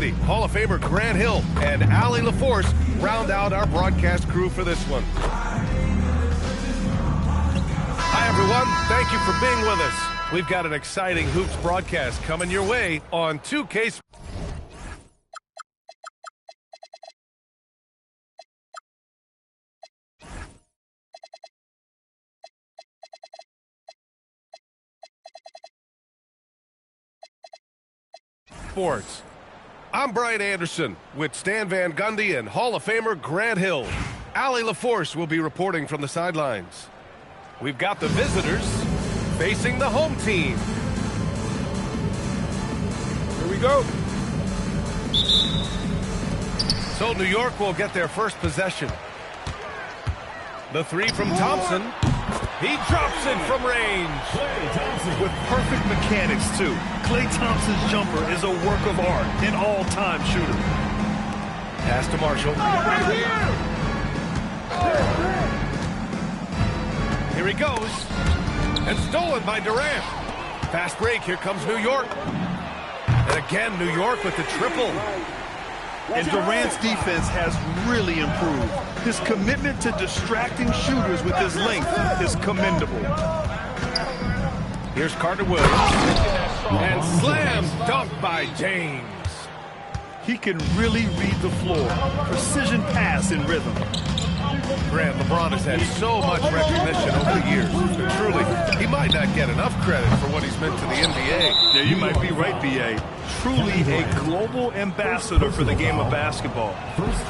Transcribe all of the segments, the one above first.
Hall of Famer Grant Hill and Allie LaForce round out our broadcast crew for this one. Hi, everyone. Thank you for being with us. We've got an exciting Hoops broadcast coming your way on 2K Sports. I'm Brian Anderson with Stan Van Gundy and Hall of Famer Grant Hill. Allie LaForce will be reporting from the sidelines. We've got the visitors facing the home team. Here we go. So New York will get their first possession. The three from Thompson. He drops it from range. With perfect mechanics, too. Klay Thompson's jumper is a work of art, an all-time shooter. Pass to Marshall. Right here. Here he goes. And stolen by Durant. Fast break. Here comes New York. And again, New York with the triple. And Durant's defense has really improved. His commitment to distracting shooters with his length is commendable. Here's Carter-Williams. And slam dunk by James. He can really read the floor. Precision pass in rhythm. Grant, LeBron has had so much recognition over the years. But truly, he might not get enough credit for what he's meant to the NBA. Yeah, you might be right, B.A. Truly a global ambassador for the game of basketball.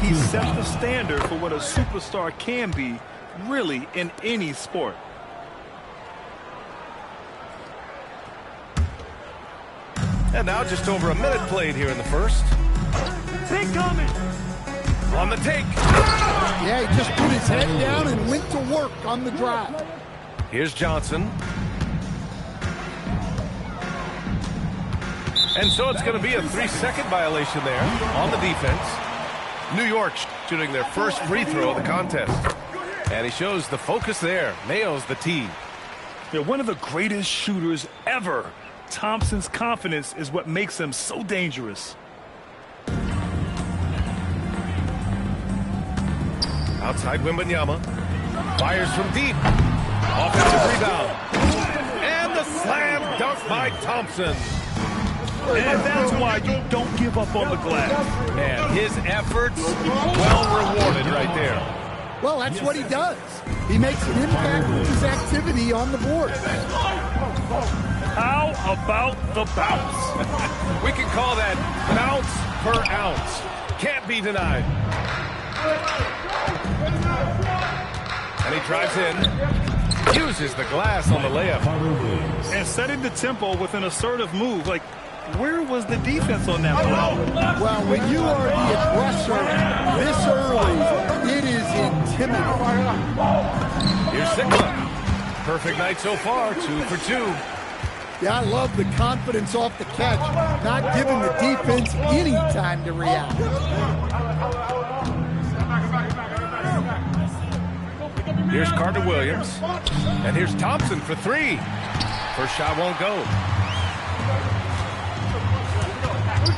He set the standard for what a superstar can be, really, in any sport. And now just over a minute played here in the first. Big coming! On the take. Yeah, he just put his head down and went to work on the drive. Here's Johnson. And so it's going to be a 3-second violation there on the defense. New York shooting their first free throw of the contest. And he shows the focus there. Nails the tee. They're one of the greatest shooters ever. Thompson's confidence is what makes him so dangerous. Outside Wembanyama. Fires from deep. Offensive rebound. And the slam dunk by Thompson. And that's why you don't give up on the glass. Man, his efforts well rewarded right there. Well, that's what he does. He makes an impact with his activity on the board. How about the bounce? We can call that bounce per ounce. Can't be denied. And he drives in. Uses the glass on the layup. And setting the tempo with an assertive move. Like, where was the defense on that play? Well, when you are the aggressor this early, it is intimidating. Here's Sigma. Perfect night so far, 2 for 2. Yeah, I love the confidence off the catch, not giving the defense any time to react. Here's Carter-Williams. And here's Thompson for 3. First shot won't go.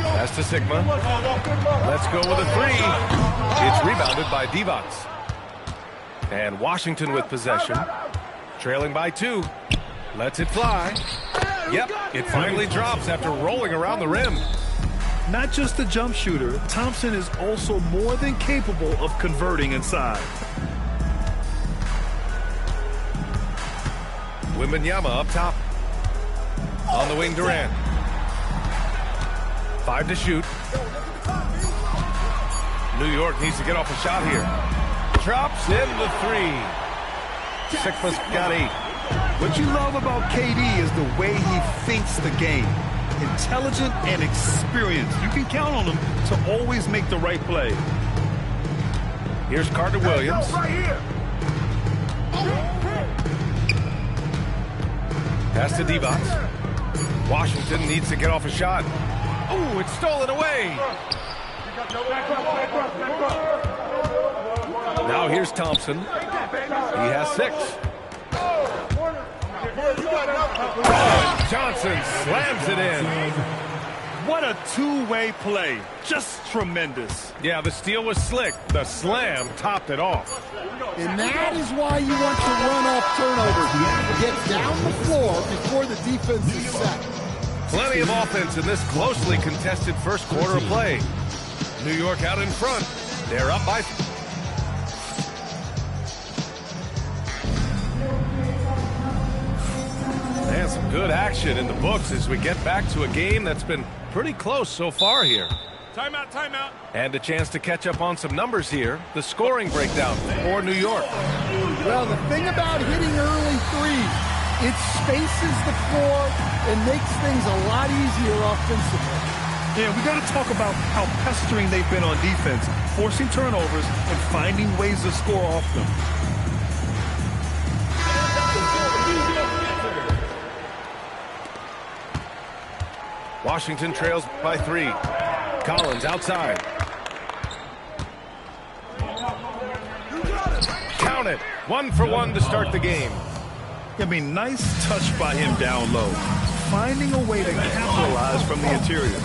Pass to Sigma. Let's go with a 3. It's rebounded by Divac. And Washington with possession. Trailing by 2. Lets it fly. Yep, it finally drops after rolling around the rim. Not just a jump shooter, Thompson is also more than capable of converting inside. Wembanyama up top. On the wing, Durant. 5 to shoot. New York needs to get off a shot here. Drops in the 3. Sigma's got 8. What you love about KD is the way he thinks the game. Intelligent and experienced. You can count on him to always make the right play. Here's Carter-Williams. Pass to Divac. Washington needs to get off a shot. Oh, it's stolen away. Now here's Thompson. He has 6. Johnson slams it in. What a two-way play. Just tremendous. Yeah, the steal was slick. The slam topped it off. And that is why you want to run off turnovers. Get down the floor before the defense is set. Plenty of offense in this closely contested first quarter of play. New York out in front. They're up by... And some good action in the books as we get back to a game that's been pretty close so far here. Timeout, timeout. And a chance to catch up on some numbers here. The scoring breakdown for New York. Well, the thing about hitting early threes, it spaces the floor and makes things a lot easier offensively. Yeah, we got to talk about how pestering they've been on defense, forcing turnovers and finding ways to score off them. Washington trails by 3. Collins outside. Count it. 1 for 1 to start the game. I mean, nice touch by him down low. Finding a way to capitalize from the interior.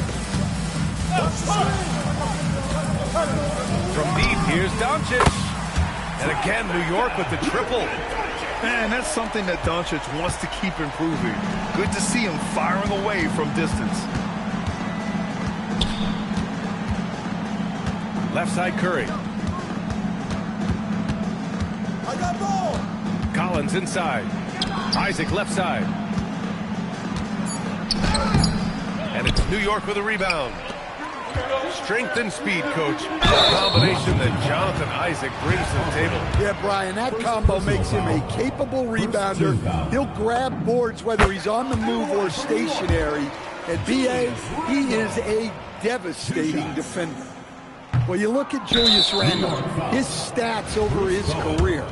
From deep, here's Doncic. And again, New York with the triple. Man, that's something that Doncic wants to keep improving. Good to see him firing away from distance. Left side, Curry. I got ball. Collins inside. Isaac left side. And it's New York with a rebound. Strength and speed, coach. A combination that Jonathan Isaac brings to the table. Yeah, Brian, that combo makes him a capable rebounder. He'll grab boards whether he's on the move or stationary. And B.A., he is a devastating defender. Well, you look at Julius Randle, his stats over his career.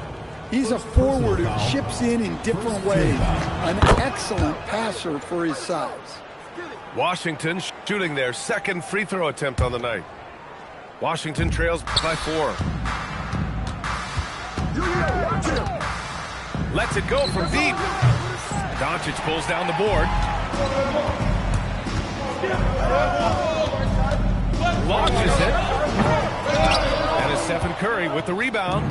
He's a forward who chips in different ways. An excellent passer for his size. Washington shooting their second free throw attempt on the night. Washington trails by 4. Lets it go from deep. Doncic pulls down the board. Launches it. And it's Stephen Curry with the rebound.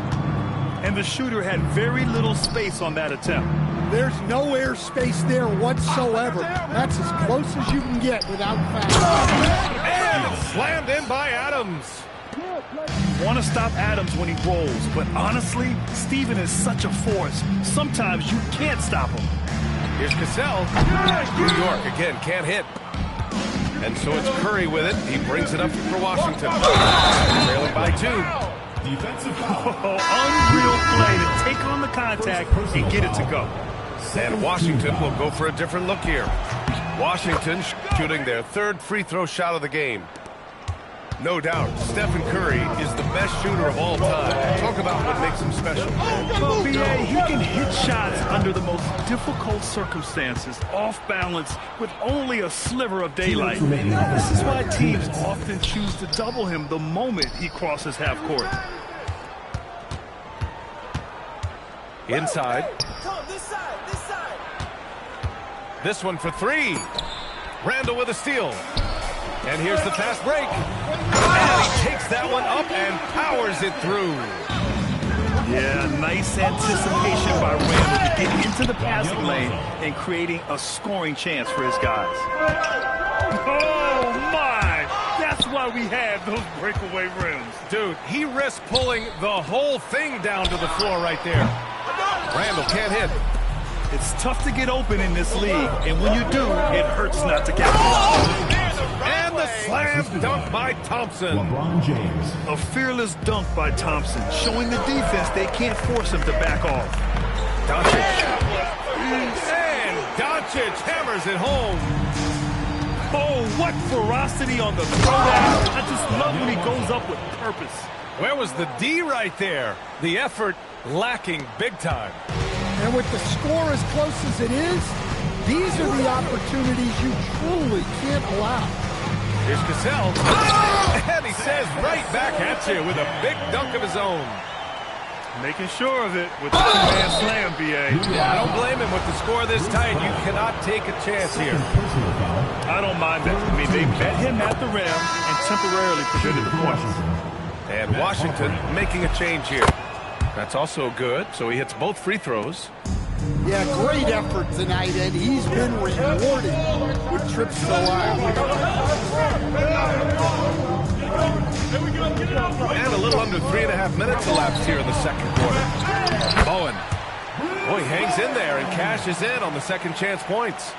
And the shooter had very little space on that attempt. There's no air space there whatsoever. That's as close as you can get without foul. And slammed in by Adams. You want to stop Adams when he rolls, but honestly, Steven is such a force. Sometimes you can't stop him. Here's Cassell. New York again can't hit. And so it's Curry with it. He brings it up for Washington. Trailing by 2. Defensive foul. Unreal play to take on the contact and get it to go. And Washington will go for a different look here. Washington shooting their third free throw shot of the game. No doubt, Stephen Curry is the best shooter of all time. Talk about what makes him special. Well, B.A., he can hit shots under the most difficult circumstances, off balance, with only a sliver of daylight. This is why teams often choose to double him the moment he crosses half court. Inside. Tom, this side, this side. This one for 3. Randle with a steal. And here's the fast break. And he takes that one up and powers it through. Yeah, nice anticipation by Randle to get into the passing lane and creating a scoring chance for his guys. Oh, my! That's why we have those breakaway rims. Dude, he risked pulling the whole thing down to the floor right there. Randle can't hit. It's tough to get open in this league, and when you do, it hurts not to capitalize. And the slam dunk by Thompson. LeBron James. A fearless dunk by Thompson, showing the defense they can't force him to back off. Doncic. And Doncic hammers it home. Oh, what ferocity on the throwdown. I just love when he goes up with purpose. Where was the D right there? The effort lacking big time. And with the score as close as it is, these are the opportunities you truly can't allow. Here's Cassell. And he says right back at you with a big dunk of his own. Making sure of it with the two-man slam, B.A. Yeah, I don't blame him with the score this tight. You cannot take a chance here. I don't mind that. I mean, they met him at the rim and temporarily prevented the points. And Washington making a change here. That's also good, so he hits both free throws. Yeah, great effort tonight, and he's been rewarded with trips to the line. And a little under 3.5 minutes elapsed here in the second quarter. Bowen. Boy, he hangs in there and cashes in on the second chance points.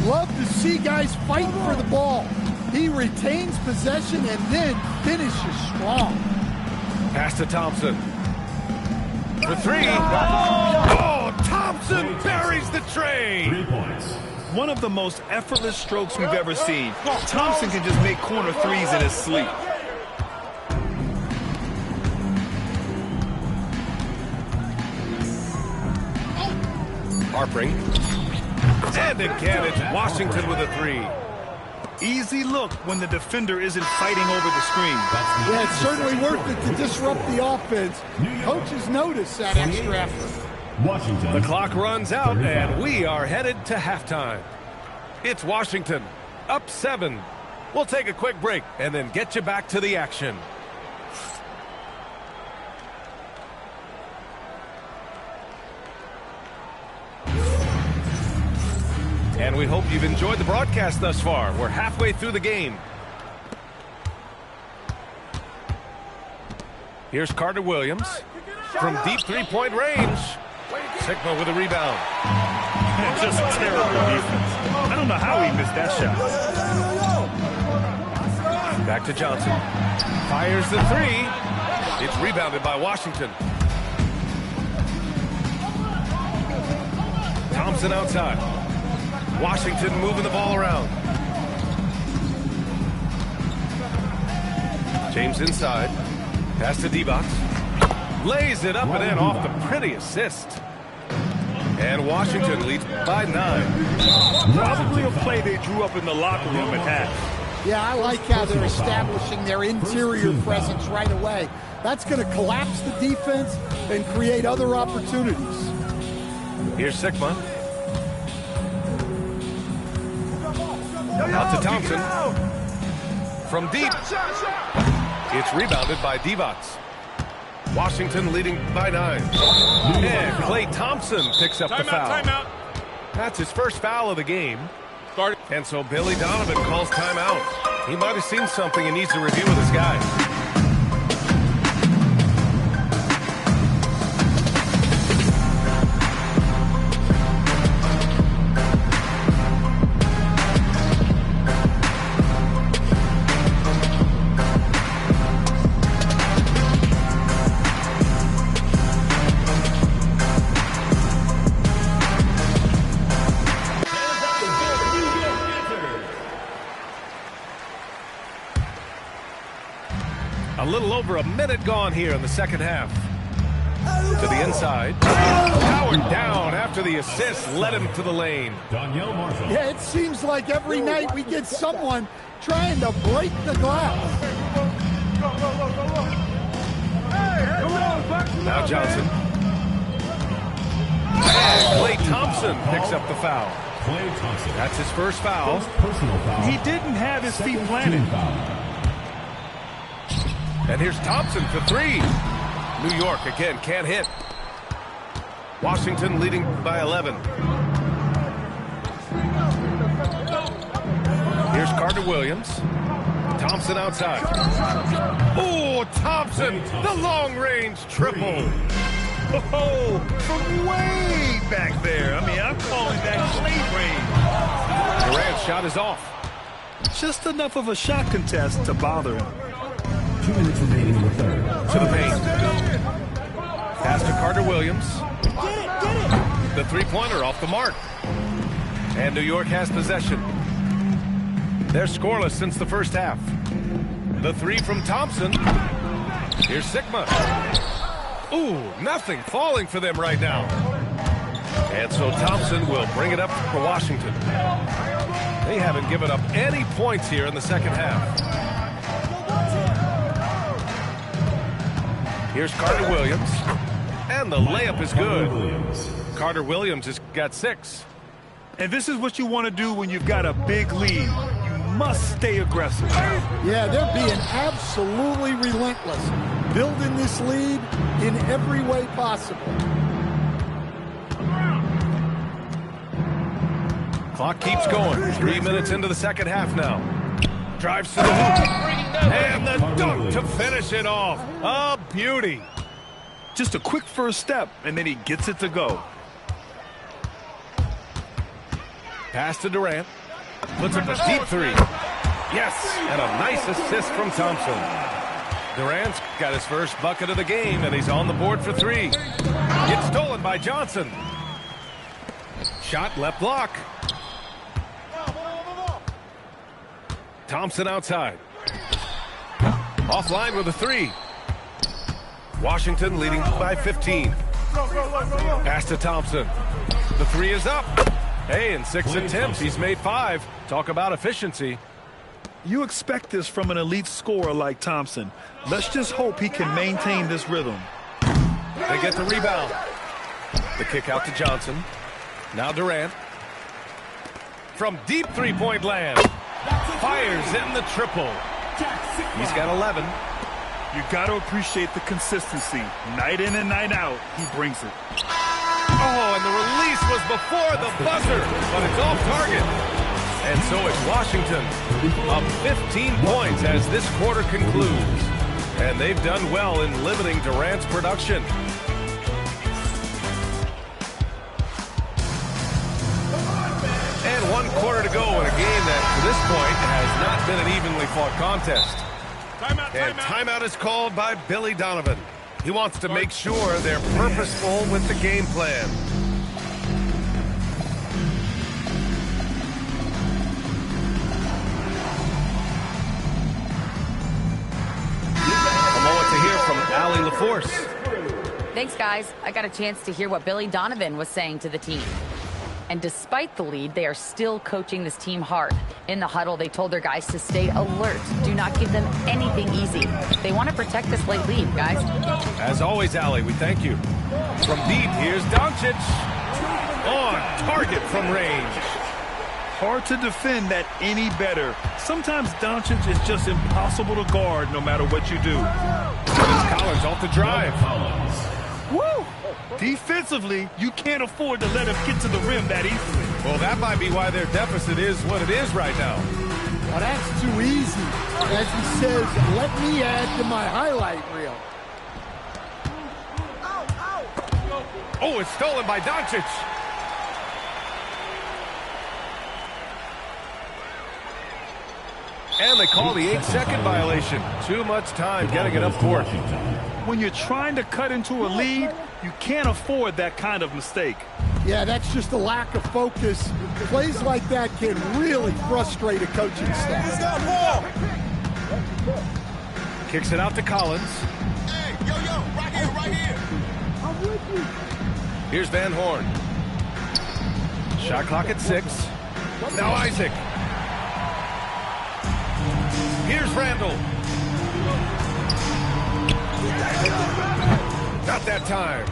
Love to see guys fighting for the ball. He retains possession and then finishes strong. Pass to Thompson. For three. Oh, Thompson buries the tray. 3 points. One of the most effortless strokes we've ever seen. Thompson can just make corner threes in his sleep. Harpering. And again, it's Washington with a three. Easy look when the defender isn't fighting over the screen. Yeah, it's certainly worth it to disrupt the offense. Coaches notice that extra effort. Washington. The clock runs out, and we are headed to halftime. It's Washington, up 7. We'll take a quick break and then get you back to the action. And we hope you've enjoyed the broadcast thus far. We're halfway through the game. Here's Carter Williams from deep three-point range. Sigma with a rebound. Just terrible defense. I don't know how he missed that shot. Back to Johnson. Fires the three. It's rebounded by Washington. Thompson outside. Washington moving the ball around. James inside. Pass to D-Box. Lays it up and in off the pretty assist. And Washington leads by 9. Probably a play they drew up in the locker room at half. Yeah, I like how they're establishing their interior presence right away. That's going to collapse the defense and create other opportunities. Here's Sigma. Out to Thompson. From deep. It's rebounded by Divac. Washington leading by 9. And Klay Thompson picks up the foul. Timeout. That's his first foul of the game. And so Billy Donovan calls timeout. He might have seen something and needs to review with his guys. A little over a minute gone here in the second half. To the inside. Powered down after the assist led him to the lane. Danielle Marshall. Yeah, it seems like every night we get someone trying to break the glass. Now Johnson. And Klay Thompson picks up the foul. Klay Thompson. That's his first foul. Personal foul. He didn't have his feet planted. And here's Thompson for 3. New York again can't hit. Washington leading by 11. Here's Carter Williams. Thompson outside. Oh, Thompson, the long-range triple. Oh, from way back there. I mean, I'm calling that Klay range. Durant's shot is off. Just enough of a shot contest to bother him. 2 minutes remaining in the third. To the paint. Pass to Carter Williams. The three-pointer off the mark. And New York has possession. They're scoreless since the first half. The three from Thompson. Here's Sigma. Ooh, nothing falling for them right now. And so Thompson will bring it up for Washington. They haven't given up any points here in the second half. Here's Carter Williams. And the layup is good. Carter Williams has got 6. And this is what you want to do when you've got a big lead. You must stay aggressive. Yeah, they're being absolutely relentless, building this lead in every way possible. Clock keeps going. 3 minutes into the second half now. Drives to the hoop. And the dunk to finish it off. A beauty. Just a quick first step, and then he gets it to go. Pass to Durant. Puts up a deep 3. Yes, and a nice assist from Thompson. Durant's got his first bucket of the game, and he's on the board for 3. It's stolen by Johnson. Shot left block. Thompson outside. Offline with a 3. Washington leading by 15. Pass to Thompson. The 3 is up. Hey, in 6 attempts, he's made 5. Talk about efficiency. You expect this from an elite scorer like Thompson. Let's just hope he can maintain this rhythm. They get the rebound. The kick out to Johnson. Now Durant. From deep three-point land. Fires in the triple. He's got 11. You got to appreciate the consistency. Night in and night out, he brings it. Oh, and the release was before the buzzer, but it's off target. And so it's Washington up 15 points as this quarter concludes. And they've done well in limiting Durant's production. And 1 quarter to go in a game that, to this point, has not been an evenly fought contest. And timeout is called by Billy Donovan. He wants to make sure they're purposeful with the game plan. A moment to hear from Allie LaForce. Thanks, guys. I got a chance to hear what Billy Donovan was saying to the team. And despite the lead, they are still coaching this team hard. In the huddle, they told their guys to stay alert. Do not give them anything easy. They want to protect this late lead, guys. As always, Allie, we thank you. From deep, here's Doncic. On target from range. Hard to defend that any better. Sometimes Doncic is just impossible to guard no matter what you do. It's Collins off the drive. Woo! Defensively, you can't afford to let him get to the rim that easily. Well, that might be why their deficit is what it is right now. Well, that's too easy. As he says, let me add to my highlight reel. Oh, it's stolen by Doncic. And they call the 8-second violation. Too much time getting it up court. When you're trying to cut into a lead, you can't afford that kind of mistake. Yeah, that's just a lack of focus. Plays like that can really frustrate a coaching staff. Kicks it out to Collins. Hey, yo, right here. I'm with you. Here's Van Horn. Shot clock at 6. Now Isaac. Here's Randall. Not that time.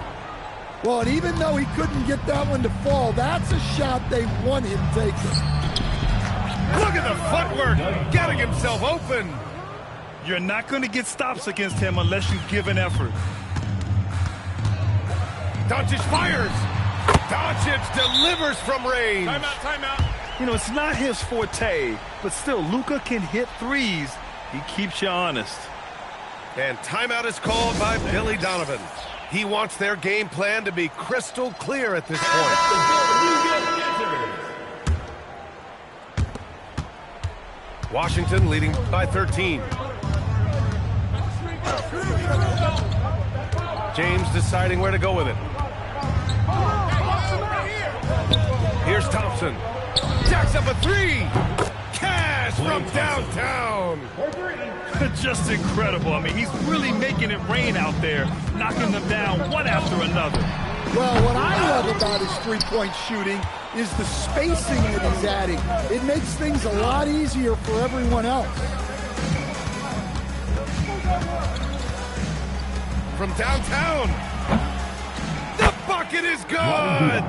Well, and even though he couldn't get that one to fall, that's a shot they want him taking. Look at the footwork, getting himself open. You're not going to get stops against him unless you give an effort. Doncic fires. Doncic delivers from range. Timeout. You know, it's not his forte, but still, Luka can hit threes. He keeps you honest. And timeout is called by Billy Donovan. He wants their game plan to be crystal clear at this point. Washington leading by 13. James deciding where to go with it. Here's Thompson. Jacks up a 3. Cash from downtown. Just incredible. I mean, he's really making it rain out there, knocking them down one after another. Well, what I love about his three-point shooting is the spacing that he's adding. It makes things a lot easier for everyone else. From downtown. bucket is good.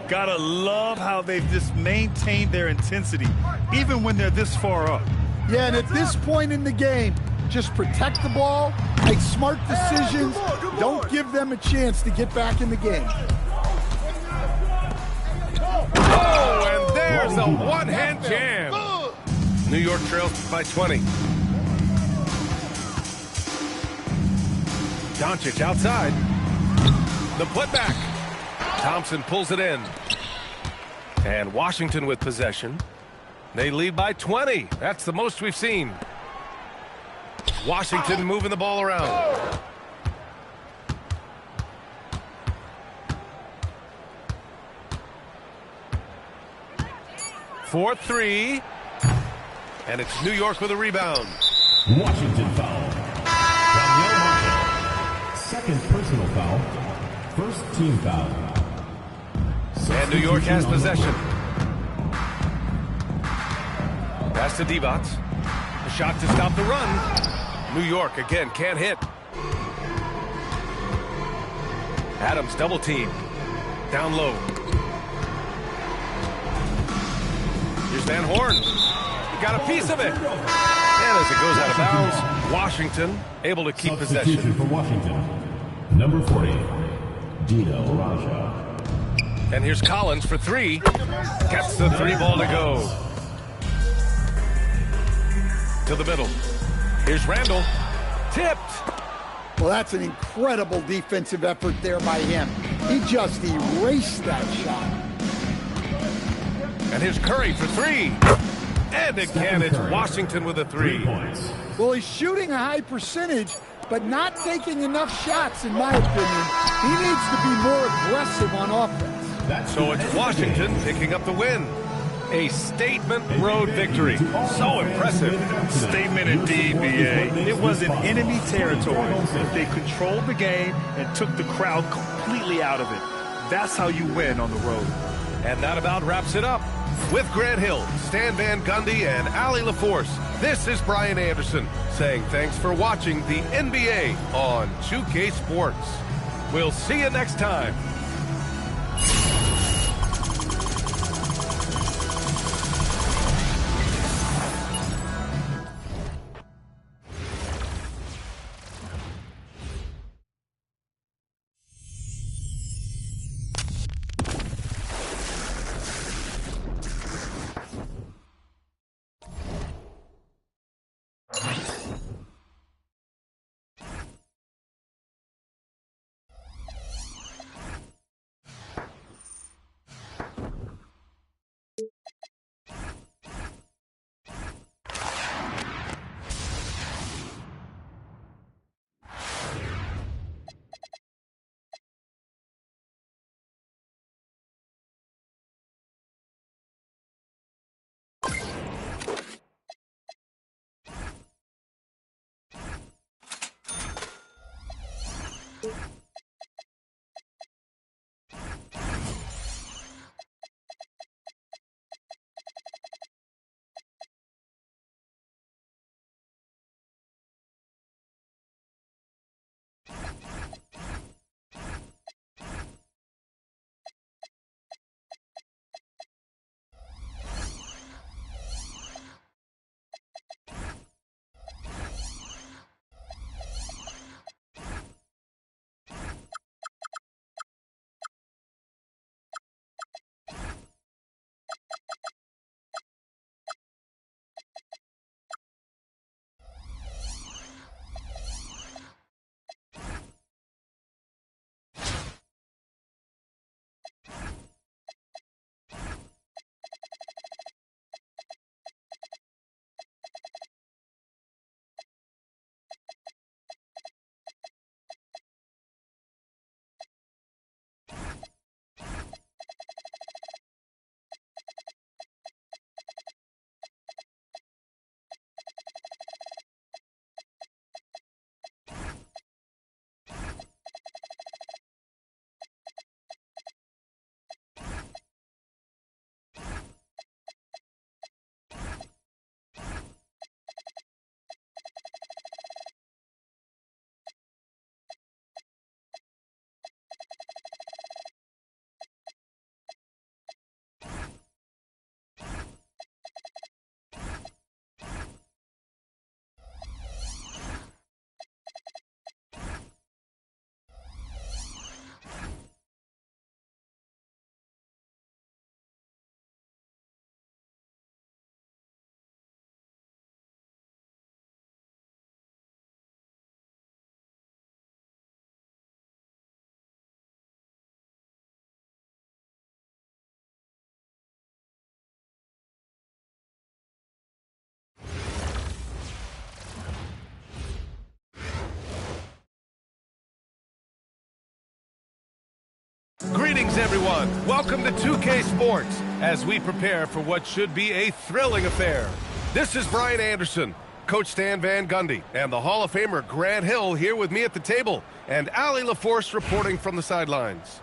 Gotta love how they've just maintained their intensity, even when they're this far up. Yeah, and at this point in the game, just protect the ball, make smart decisions, don't give them a chance to get back in the game. Oh, and there's a one-hand jam. New York trails by 20. Doncic outside. The putback. Thompson pulls it in. And Washington with possession. They lead by 20. That's the most we've seen. Washington moving the ball around. For three. And it's New York with a rebound. Washington foul. Danielle Marshall. Second personal foul. First team foul. And New York has possession. Pass to Divac. A shot to stop the run. New York again can't hit. Adams double team. Down low. Here's Van Horn. He got a piece of it. And as it goes out of bounds, Washington able to keep possession. For Washington. Number 40. Dino Raja. And here's Collins for three. Gets the three ball to go. To the middle. Here's Randall. Tipped. Well, that's an incredible defensive effort there by him. He just erased that shot. And here's Curry for three. And again, it's Washington with a three. Well, he's shooting a high percentage, but not taking enough shots, in my opinion. He needs to be more aggressive on offense. So it's Washington picking up the win. A statement road victory. So impressive. Statement indeed, B.A. It was in enemy territory. They controlled the game and took the crowd completely out of it. That's how you win on the road. And that about wraps it up. With Grant Hill, Stan Van Gundy, and Allie LaForce, this is Brian Anderson saying thanks for watching the NBA on 2K Sports. We'll see you next time. Greetings, everyone. Welcome to 2K Sports as we prepare for what should be a thrilling affair. This is Brian Anderson, Coach Stan Van Gundy, and the Hall of Famer Grant Hill here with me at the table, and Allie LaForce reporting from the sidelines.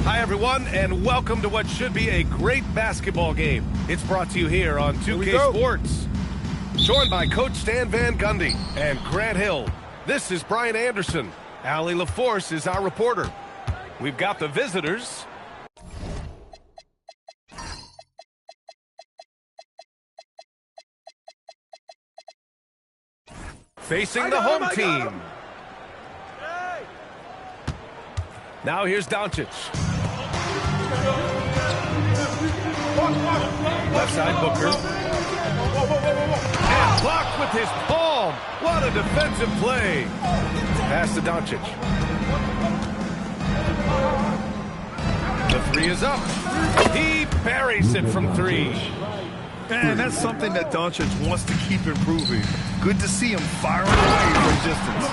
Hi, everyone, and welcome to what should be a great basketball game. It's brought to you here on 2K Sports. Joined by Coach Stan Van Gundy and Grant Hill. This is Brian Anderson. Allie LaForce is our reporter. We've got the visitors. Facing the home team. Now here's Doncic. Left side Booker. And blocked with his palm. What a defensive play. Pass to Doncic. The three is up. He buries it from three. And that's something that Doncic wants to keep improving. Good to see him firing away from distance.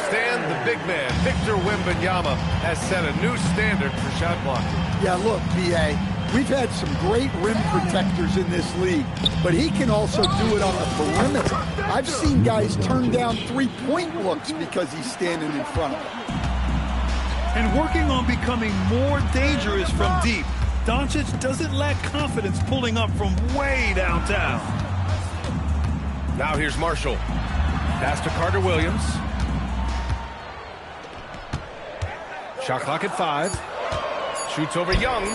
Stan, the big man, Victor Wembanyama, has set a new standard for shot blocking. Yeah, look, B.A., we've had some great rim protectors in this league, but he can also do it on the perimeter. I've seen guys turn down three-point looks because he's standing in front of them. And working on becoming more dangerous from deep, Doncic doesn't lack confidence pulling up from way downtown. Now here's Marshall. Pass to Carter Williams. Shot clock at 5. Shoots over Young.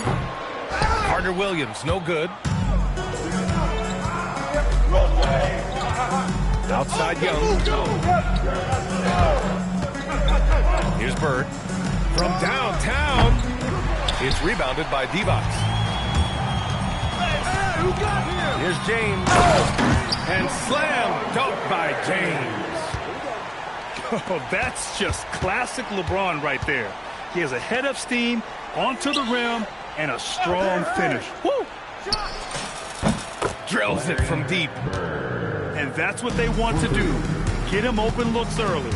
Carter Williams, no good. Outside Young. Here's Bird. From downtown, it's rebounded by Divac. Here's James. And slam dunk by James. Oh, that's just classic LeBron right there. He has a head of steam, onto the rim, and a strong finish. Woo! Drills it from deep. And that's what they want to do. Get him open looks early.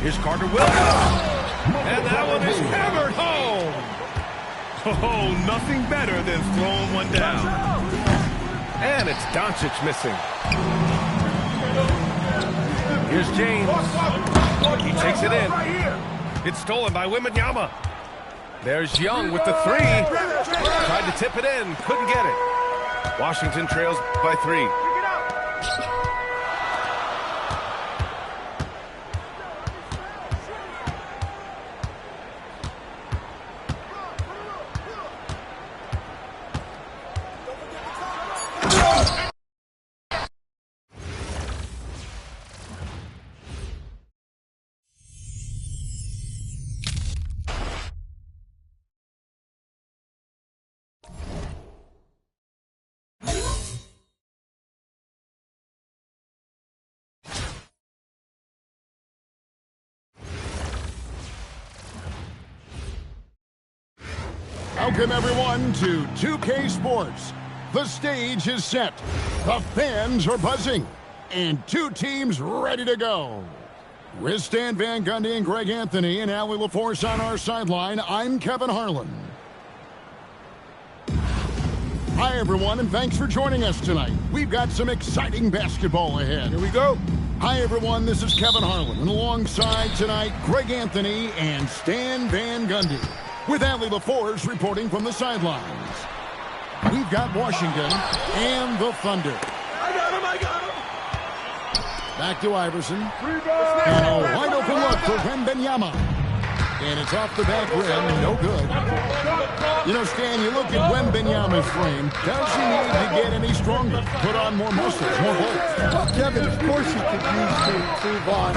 Here's Carter Williams. And that one is hammered home. Oh, nothing better than throwing one down. And it's Doncic missing. Here's James. He takes it in. It's stolen by Wembanyama. There's Young with the three. Tried to tip it in. Couldn't get it. Washington trails by 3. Welcome, everyone, to 2K Sports. The stage is set, the fans are buzzing, and 2 teams ready to go. With Stan Van Gundy and Greg Anthony and Allie LaForce on our sideline, I'm Kevin Harlan. Hi, everyone, and thanks for joining us tonight. We've got some exciting basketball ahead. Here we go. Hi, everyone, this is Kevin Harlan, and alongside tonight, Greg Anthony and Stan Van Gundy, with Allie LaForce reporting from the sidelines. We've got Washington and the Thunder. I got him. Back to Iverson. And a wide open look for Wembanyama. And it's off the back rim, no good. You know, Stan, you look at Wembanyama's frame. Does he need to get any stronger? Put on more muscles, more bulk? Well, Kevin, of course he could use to improve on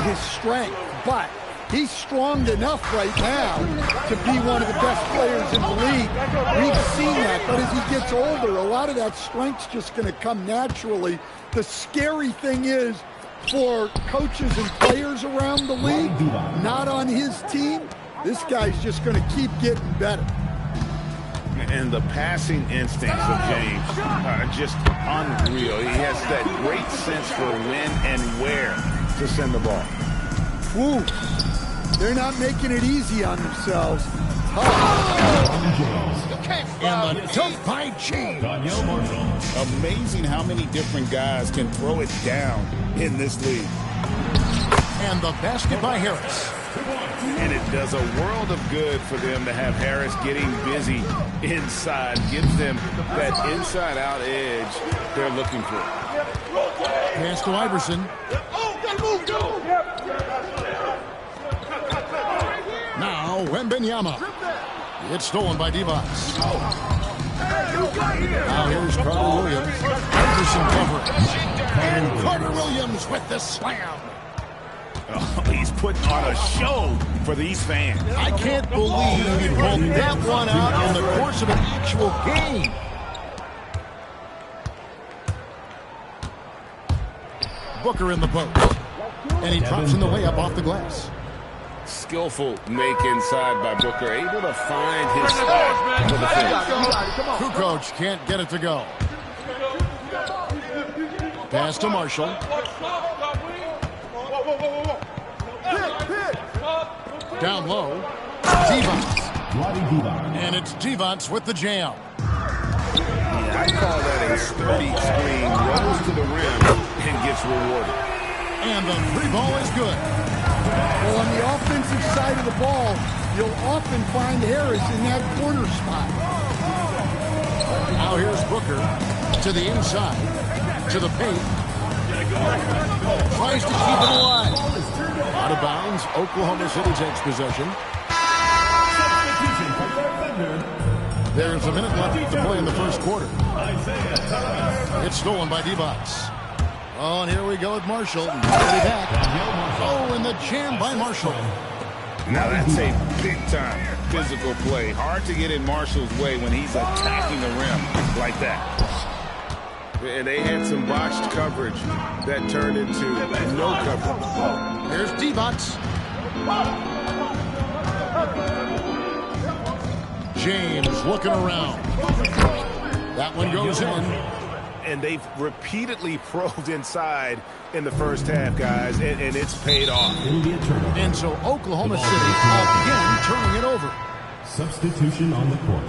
his strength, but he's strong enough right now to be one of the best players in the league. We've seen that, but as he gets older, a lot of that strength's just going to come naturally. The scary thing is, for coaches and players around the league, not on his team, this guy's just going to keep getting better. And the passing instincts of James are just unreal. He has that great sense for when and where to send the ball. Woo. They're not making it easy on themselves. And the dunk by James. Amazing how many different guys can throw it down in this league. And the basket by Harris. And it does a world of good for them to have Harris getting busy inside. Gives them that inside-out edge they're looking for. Pass to Iverson. Now, Wembanyama. It's stolen by Divac. Now here's Carter Williams. Iverson coverage. And Carter Williams with the slam. Oh, he's putting on a show for these fans. I can't believe he pulled that one out in the course of an actual game. Booker in the post. And he drops in the layup off the glass. Skillful make inside by Booker. Able to find his spot for the finish. Kukoc can't get it to go. Pass to Marshall. Down low. Divac. And it's Divac with the jam. I call that a sturdy screen. Rolls to the rim and gets rewarded. And the free ball is good. Well, on the offensive side of the ball, you'll often find Harris in that corner spot. Now here's Booker to the inside, to the paint. Tries to keep it alive. Out of bounds, Oklahoma City takes possession. There's a minute left to play in the first quarter. It's stolen by Divac. Oh, and here we go with Marshall. Back. Oh, and the jam by Marshall. Now that's a big-time physical play. Hard to get in Marshall's way when he's attacking the rim like that. And they had some botched coverage that turned into no coverage. Here's Divac. James looking around. That one goes in. And they've repeatedly probed inside in the first half, guys, and it's paid off. And so Oklahoma City again turning it over. Substitution on the court.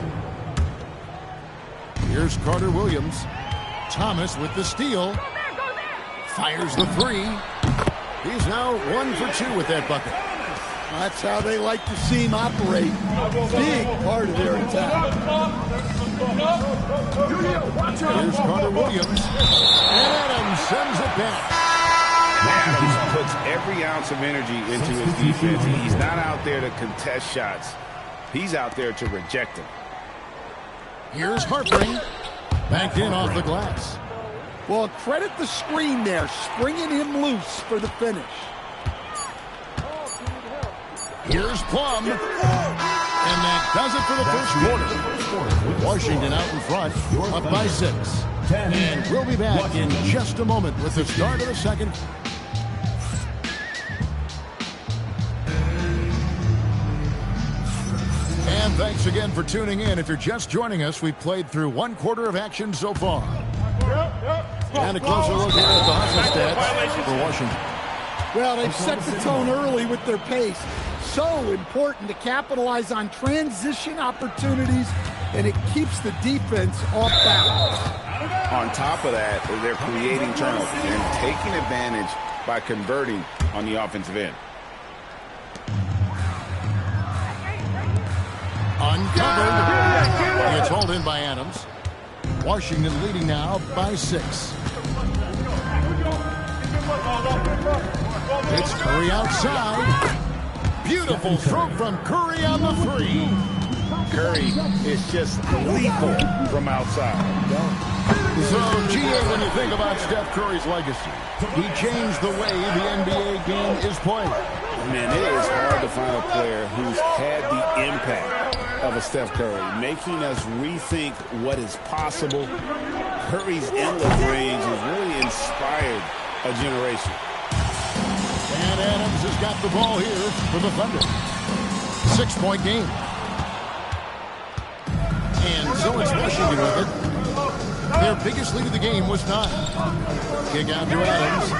Here's Carter Williams. Thomas with the steal. Fires the three. He's now 1 for 2 with that bucket. That's how they like to see him operate. Big part of their attack. Here's Carter Williams. And Adams sends it back. Adams puts every ounce of energy into his defense. He's not out there to contest shots. He's out there to reject them. Here's Harpering. Backed in off the glass. Well, credit the screen there, springing him loose for the finish. Here's Plum. And that does it for the first quarter. Washington out in front, up by 6. And we'll be back in just a moment with the start of the second. And thanks again for tuning in. If you're just joining us, we've played through 1 quarter of action so far. And a closer look here at the hustle stats for Washington. Well, they've set the tone early with their pace. So important to capitalize on transition opportunities, and it keeps the defense off balance. On top of that, they're creating turnovers and taking advantage by converting on the offensive end. Uncovered. It's hauled in by Adams. Washington leading now by 6. It's Curry outside. Beautiful throw from Curry on the 3. Curry is just lethal from outside. So, G.A., when you think about Steph Curry's legacy, he changed the way the NBA game is played. Man, it is hard to find a player who's had the impact of a Steph Curry, making us rethink what is possible. Curry's endless range has really inspired a generation. And Adams has got the ball here for the Thunder. 6-point game. And so it's Washington with it. Their biggest lead of the game was 9. Kick out to Adams.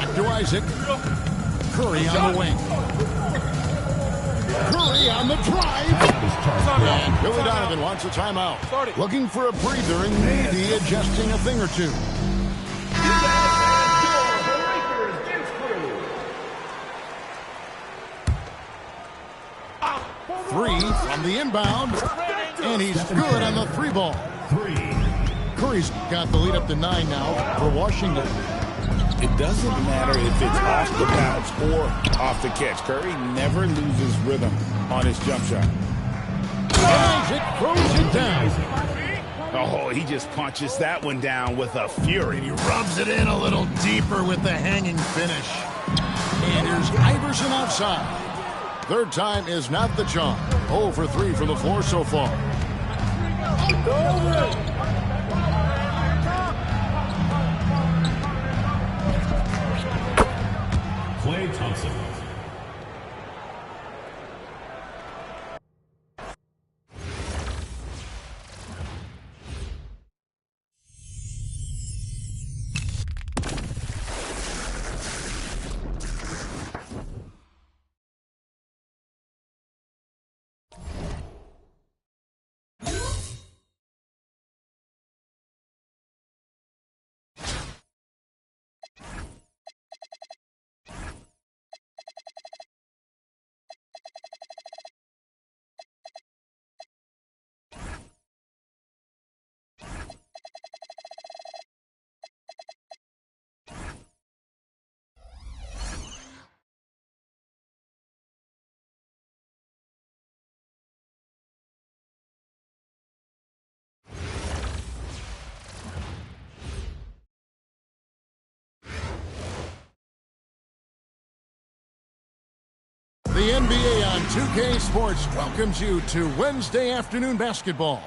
Back to Isaac. Curry on the wing. Curry on the drive. And Billy Donovan wants a timeout. Looking for a breather and maybe adjusting a thing or two. Three from the inbound. And he's good on the three ball. Curry's got the lead up to 9 now for Washington. It doesn't matter if it's off the bounce or off the catch. Curry never loses rhythm on his jump shot. Isaac throws it down. Oh, he just punches that one down with a fury. He rubs it in a little deeper with the hanging finish. And here's Iverson outside. Third time is not the charm. 0 for 3 from the floor so far. Klay Thompson. The NBA on 2K Sports welcomes you to Wednesday afternoon basketball.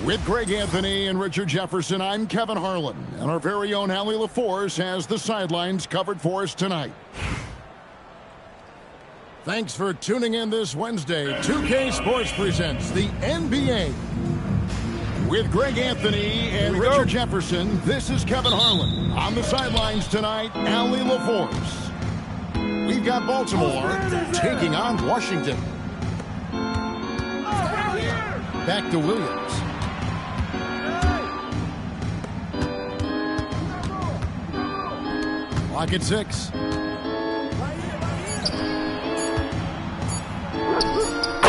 With Greg Anthony and Richard Jefferson, I'm Kevin Harlan. And our very own Allie LaForce has the sidelines covered for us tonight. Thanks for tuning in this Wednesday. 2K Sports presents the NBA. With Greg Anthony and Richard Jefferson, this is Kevin Harlan. On the sidelines tonight, Allie LaForce. We've got Baltimore taking on Washington. Back to Williams. Clock at 6.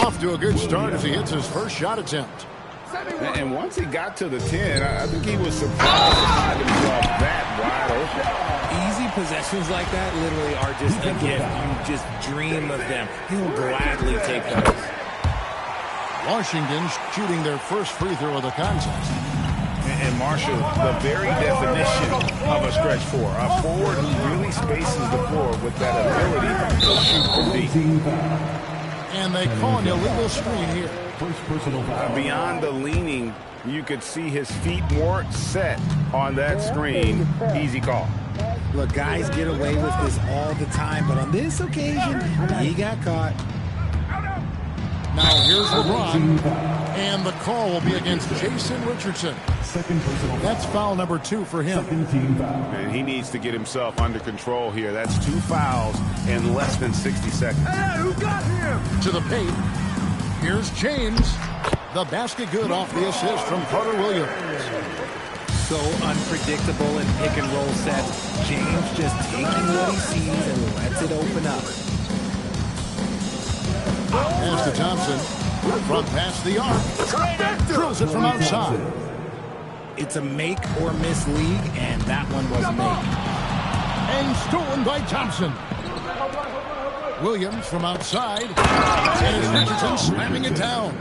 Off to a good start as he hits his first shot attempt. And once he got to the 10, I think he was surprised to find himself that wide open. Easy possessions like that literally are just a gift. You just dream of them. He'll gladly take those. Washington shooting their first free throw of the contest. And Marshall, the very definition of a stretch four. A forward who really spaces the floor with that ability to shoot from deep. And they call an illegal screen here. First personal foul. Beyond the leaning, you could see his feet more set on that screen. Easy call. Look, guys get away with this all the time, but on this occasion, he got caught. Now here's LeBron, and the call will be against Jason Richardson. Second personal foul. That's foul number 2 for him. Second team foul. And he needs to get himself under control here. That's 2 fouls in less than 60 seconds. Hey, who got him? To the paint. Here's James. The basket good off the assist from Carter Williams. So unpredictable in pick-and-roll sets. James just taking what he sees and lets it open up. As to Thompson. Front past the arc. Drills it from outside. It's a make-or-miss league, and that one was a make. And stolen by Thompson. Williams from outside. And it's Richardson slamming it down.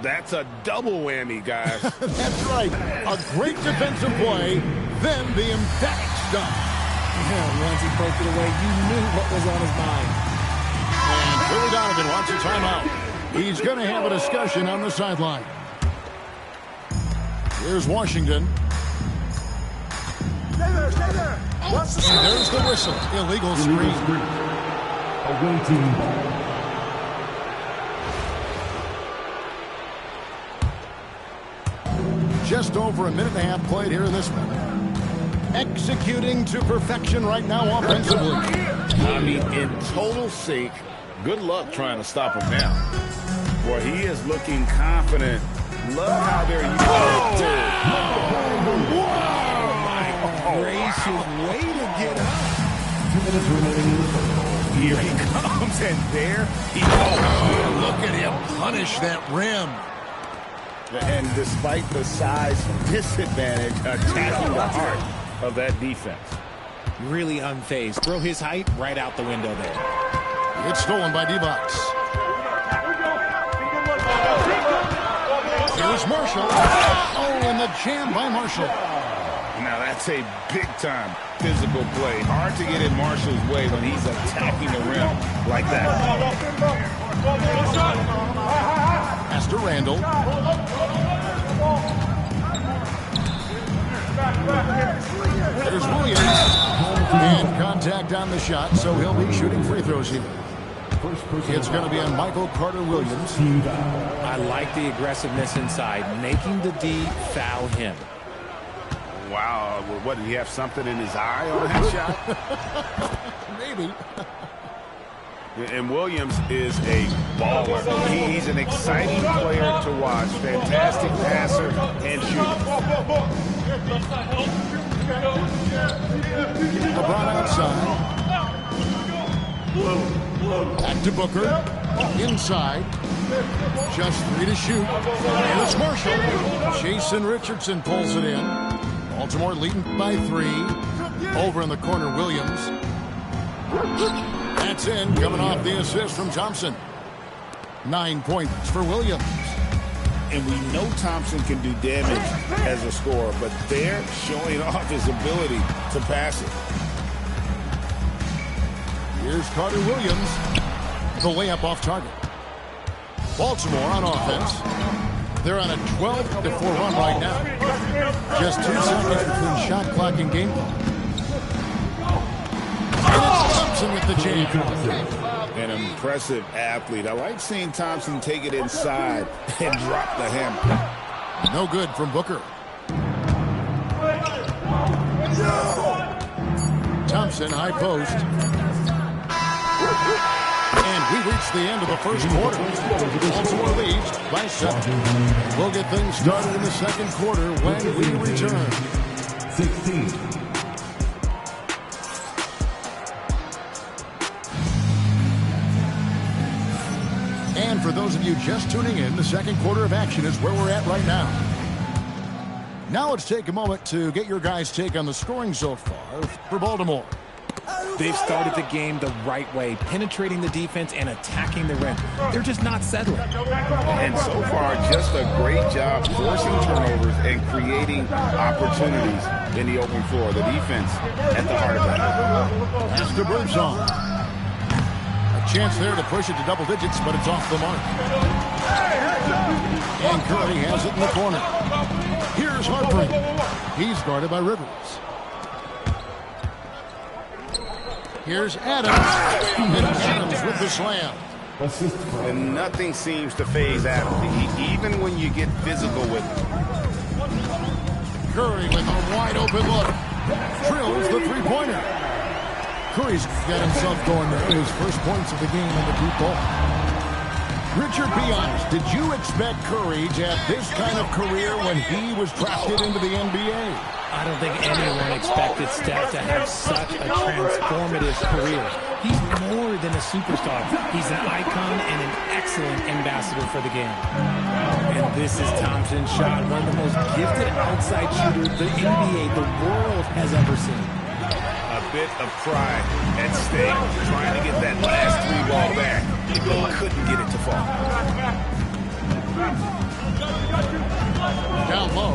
That's a double whammy, guys. That's right. A great defensive play, then the emphatic stuff. Yeah, once he poked it away, you knew what was on his mind. And Billy Donovan wants a timeout. He's going to have a discussion on the sideline. Here's Washington. Stay there, stay there. And there's the whistle. Illegal screen. Away team ball. Just over a minute and a half played here in this one. executing to perfection right now offensively. I mean, in total sync. Good luck trying to stop him now. Boy, he is looking confident. Love how they're using Gracious way to get up. 2 minutes remaining. Here he comes, and there he goes. Look at him punish that rim. And despite the size disadvantage, attacking the heart of that defense. Really unfazed. Throw his height right out the window there. It's stolen by D-Box. Here's Marshall. Oh, and the jam by Marshall. Now that's a big-time physical play. Hard to get in Marshall's way when he's attacking the rim like that. Pass to Randall. There's Williams. And contact on the shot, so he'll be shooting free throws here. It's going to be on Michael Carter-Williams. I like the aggressiveness inside, making the D foul him. Wow, what, did he have something in his eye on that shot? Maybe. And Williams is a baller. He's an exciting player to watch. Fantastic passer and shooter. LeBron outside. Back to Booker. Inside. Just 3 to shoot. And it's Marshall. Jason Richardson pulls it in. Baltimore leading by 3. Over in the corner, Williams. That's in, coming off the assist from Thompson. 9 points for Williams. And we know Thompson can do damage as a scorer, but they're showing off his ability to pass it. Here's Carter-Williams. The layup off target. Baltimore on offense. They're on a 12-4 run right now. Just 2 seconds between shot clock and game clock. And it's Thompson with the jam. An impressive athlete. I like seeing Thompson take it inside and drop the hammer. No good from Booker. Thompson, high post. And we reach the end of the first quarter. Baltimore leads by 7. We'll get things started in the second quarter when we return. 16. And for those of you just tuning in, the second quarter of action is where we're at right now. Now let's take a moment to get your guys' take on the scoring so far for Baltimore. They've started the game the right way, penetrating the defense and attacking the rim. They're just not settling. And so far, just a great job forcing turnovers and creating opportunities in the open floor. The defense at the heart of that. Pass to Birdsong. A chance there to push it to double digits, but it's off the mark. And Curry has it in the corner. Here's Harper. He's guarded by Rivers. Here's Adams. And Adams with the slam. And nothing seems to faze Adams, even when you get physical with him. Curry with a wide open look. Drills the three-pointer. Curry's got himself going there. His first points of the game in the deep ball. Richard, be honest, did you expect Curry to have this kind of career when he was drafted into the NBA? I don't think anyone expected Steph to have such a transformative career. He's more than a superstar. He's an icon and an excellent ambassador for the game. And this is Thompson's shot, one of the most gifted outside shooters the NBA, the world has ever seen. A bit of pride at stake, trying to get that last 3-ball back. He couldn't get it to fall. Down low.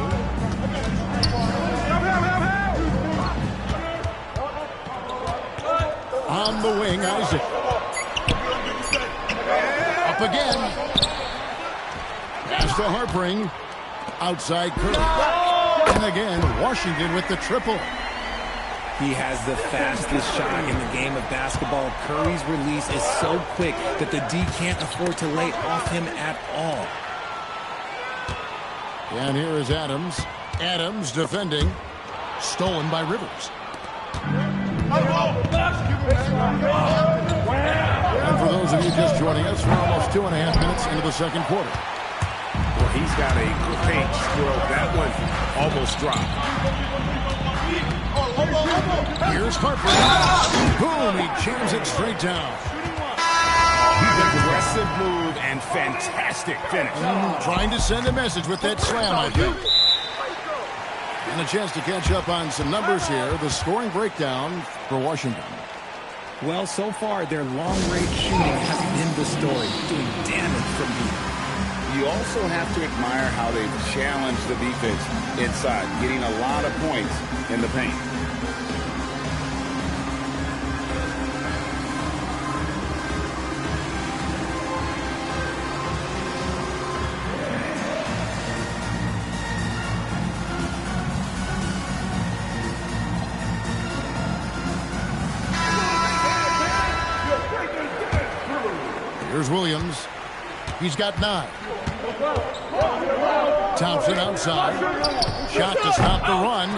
On the wing, Isaac. Up again. Pass to Harpering. Outside Curry. And again, Washington with the triple. He has the fastest shot in the game of basketball. Curry's release is so quick that the D can't afford to lay off him at all. And here is Adams. Adams defending. Stolen by Rivers. And for those of you just joining us, we're almost 2.5 minutes into the second quarter. Well, he's got a great stroke. That one almost dropped. Here's Harper. Boom, he jams it straight down. Aggressive move and fantastic finish. Trying to send a message with that slam, I think. And a chance to catch up on some numbers here. The scoring breakdown for Washington. Well, so far, their long-range shooting has been the story, doing damage from deep. You also have to admire how they've challenged the defense inside, getting a lot of points in the paint. Here's Williams. He's got 9. Thompson outside. Shot to stop the run.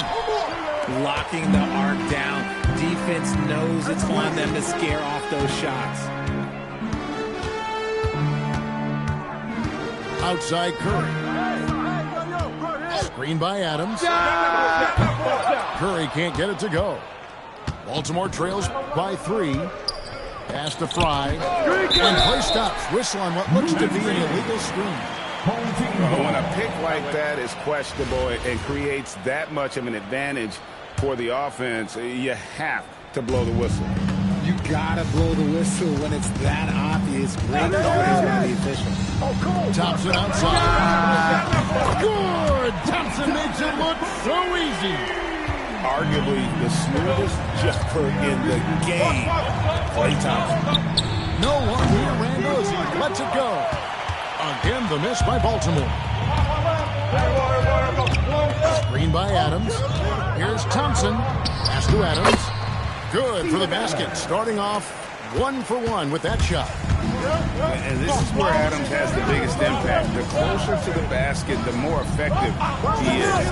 Locking the arc down. Defense knows it's on them to scare off those shots. Outside Curry. Screen by Adams. Curry can't get it to go. Baltimore trails by 3. Pass to Fry. And play stops. Whistle on what looks to be an illegal screen. When a pick like that is questionable and creates that much of an advantage for the offense, you have to blow the whistle. You gotta blow the whistle when it's that obvious. Great calls by the official. Thompson outside. Good! Thompson makes it look so easy. Arguably the smoothest jumper in the game. Klay Thompson. No one here, Randall, as he lets it go. Again, the miss by Baltimore. Screen by Adams. Here's Thompson. Pass to Adams. Good for the basket. Starting off 1 for 1 with that shot. And this is where Adams has the biggest impact. The closer to the basket, the more effective he is.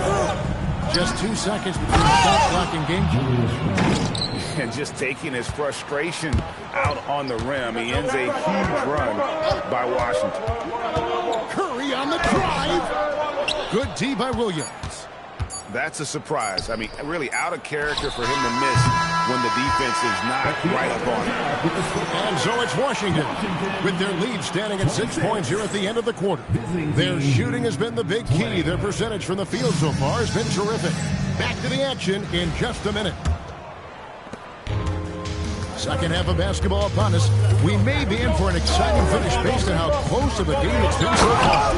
Just 2 seconds between shot clock and game. And just taking his frustration out on the rim. He ends a huge run by Washington. Curry on the drive. Good D by Williams. That's a surprise. I mean, really out of character for him to miss when the defense is not right up on him. And so it's Washington with their lead standing at 6 points here at the end of the quarter. Their shooting has been the big key. Their percentage from the field so far has been terrific. Back to the action in just a minute. Second half of basketball upon us. We may be in for an exciting finish based on how close of a game it's been so far.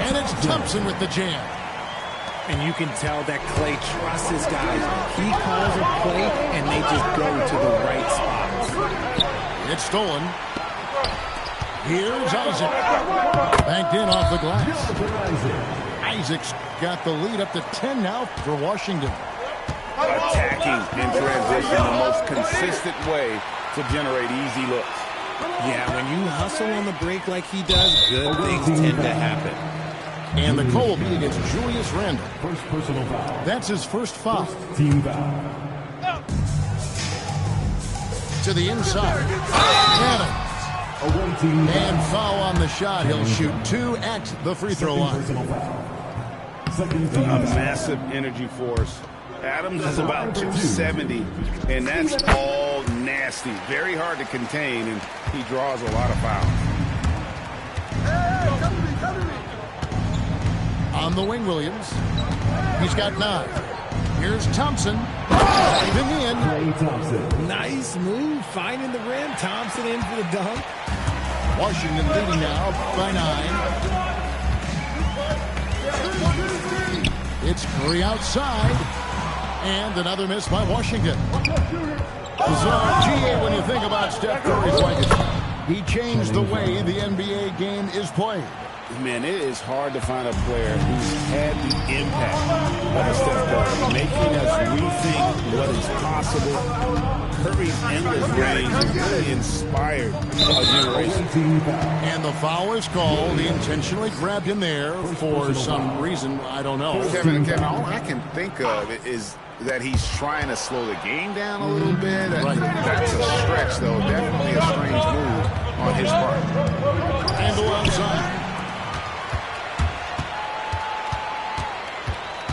And it's Thompson with the jam. And you can tell that Klay trusts his guys. He calls a play, and they just go to the right spots. It's stolen. Here's Isaac. Banked in off the glass. Isaac's got the lead up to 10 now for Washington. Attacking in transition, the most consistent way to generate easy looks. Yeah, when you hustle on the break like he does, good things tend to happen. And the K.o.b.e against Julius Randle. First personal foul. That's his first foul. First team foul. To the inside. Adams. Away team. And foul on the shot. He'll shoot 2 at the free throw line. Personal foul. Second A team foul. massive energy force. Adams is about 270, and that's all nasty. Very hard to contain, and he draws a lot of fouls. On the wing, Williams. He's got 9. Here's Thompson. Diving in. Klay Thompson. Nice move, finding the rim. Thompson in for the dunk. Washington leading now by 9. It's Curry outside. And another miss by Washington. So, GA, when you think about Steph Curry's legacy, he changed the way the NBA game is played. Man, it is hard to find a player who's had the impact of a Steph Curry. making us rethink what is possible. Curry's endless range really inspired a generation. And the foul is called. He intentionally grabbed him there for some reason. I don't know. Kevin, all I can think of is that he's trying to slow the game down a little bit. That's a stretch, though. Definitely a strange move on his part. Handle outside.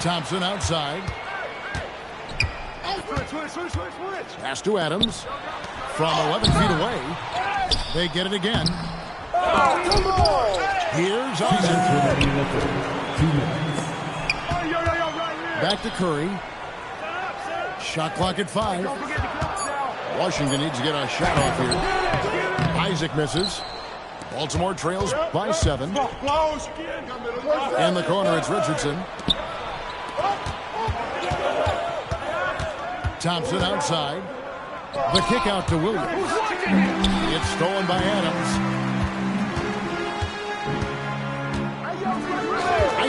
Thompson outside. Pass to Adams. From 11 feet away. They get it again. Here's Isaac. Back to Curry. Shot clock at 5. Washington needs to get a shot off here. Isaac misses. Baltimore trails by 7. In the corner, it's Richardson. Thompson outside. The kick out to Williams. It's stolen by Adams.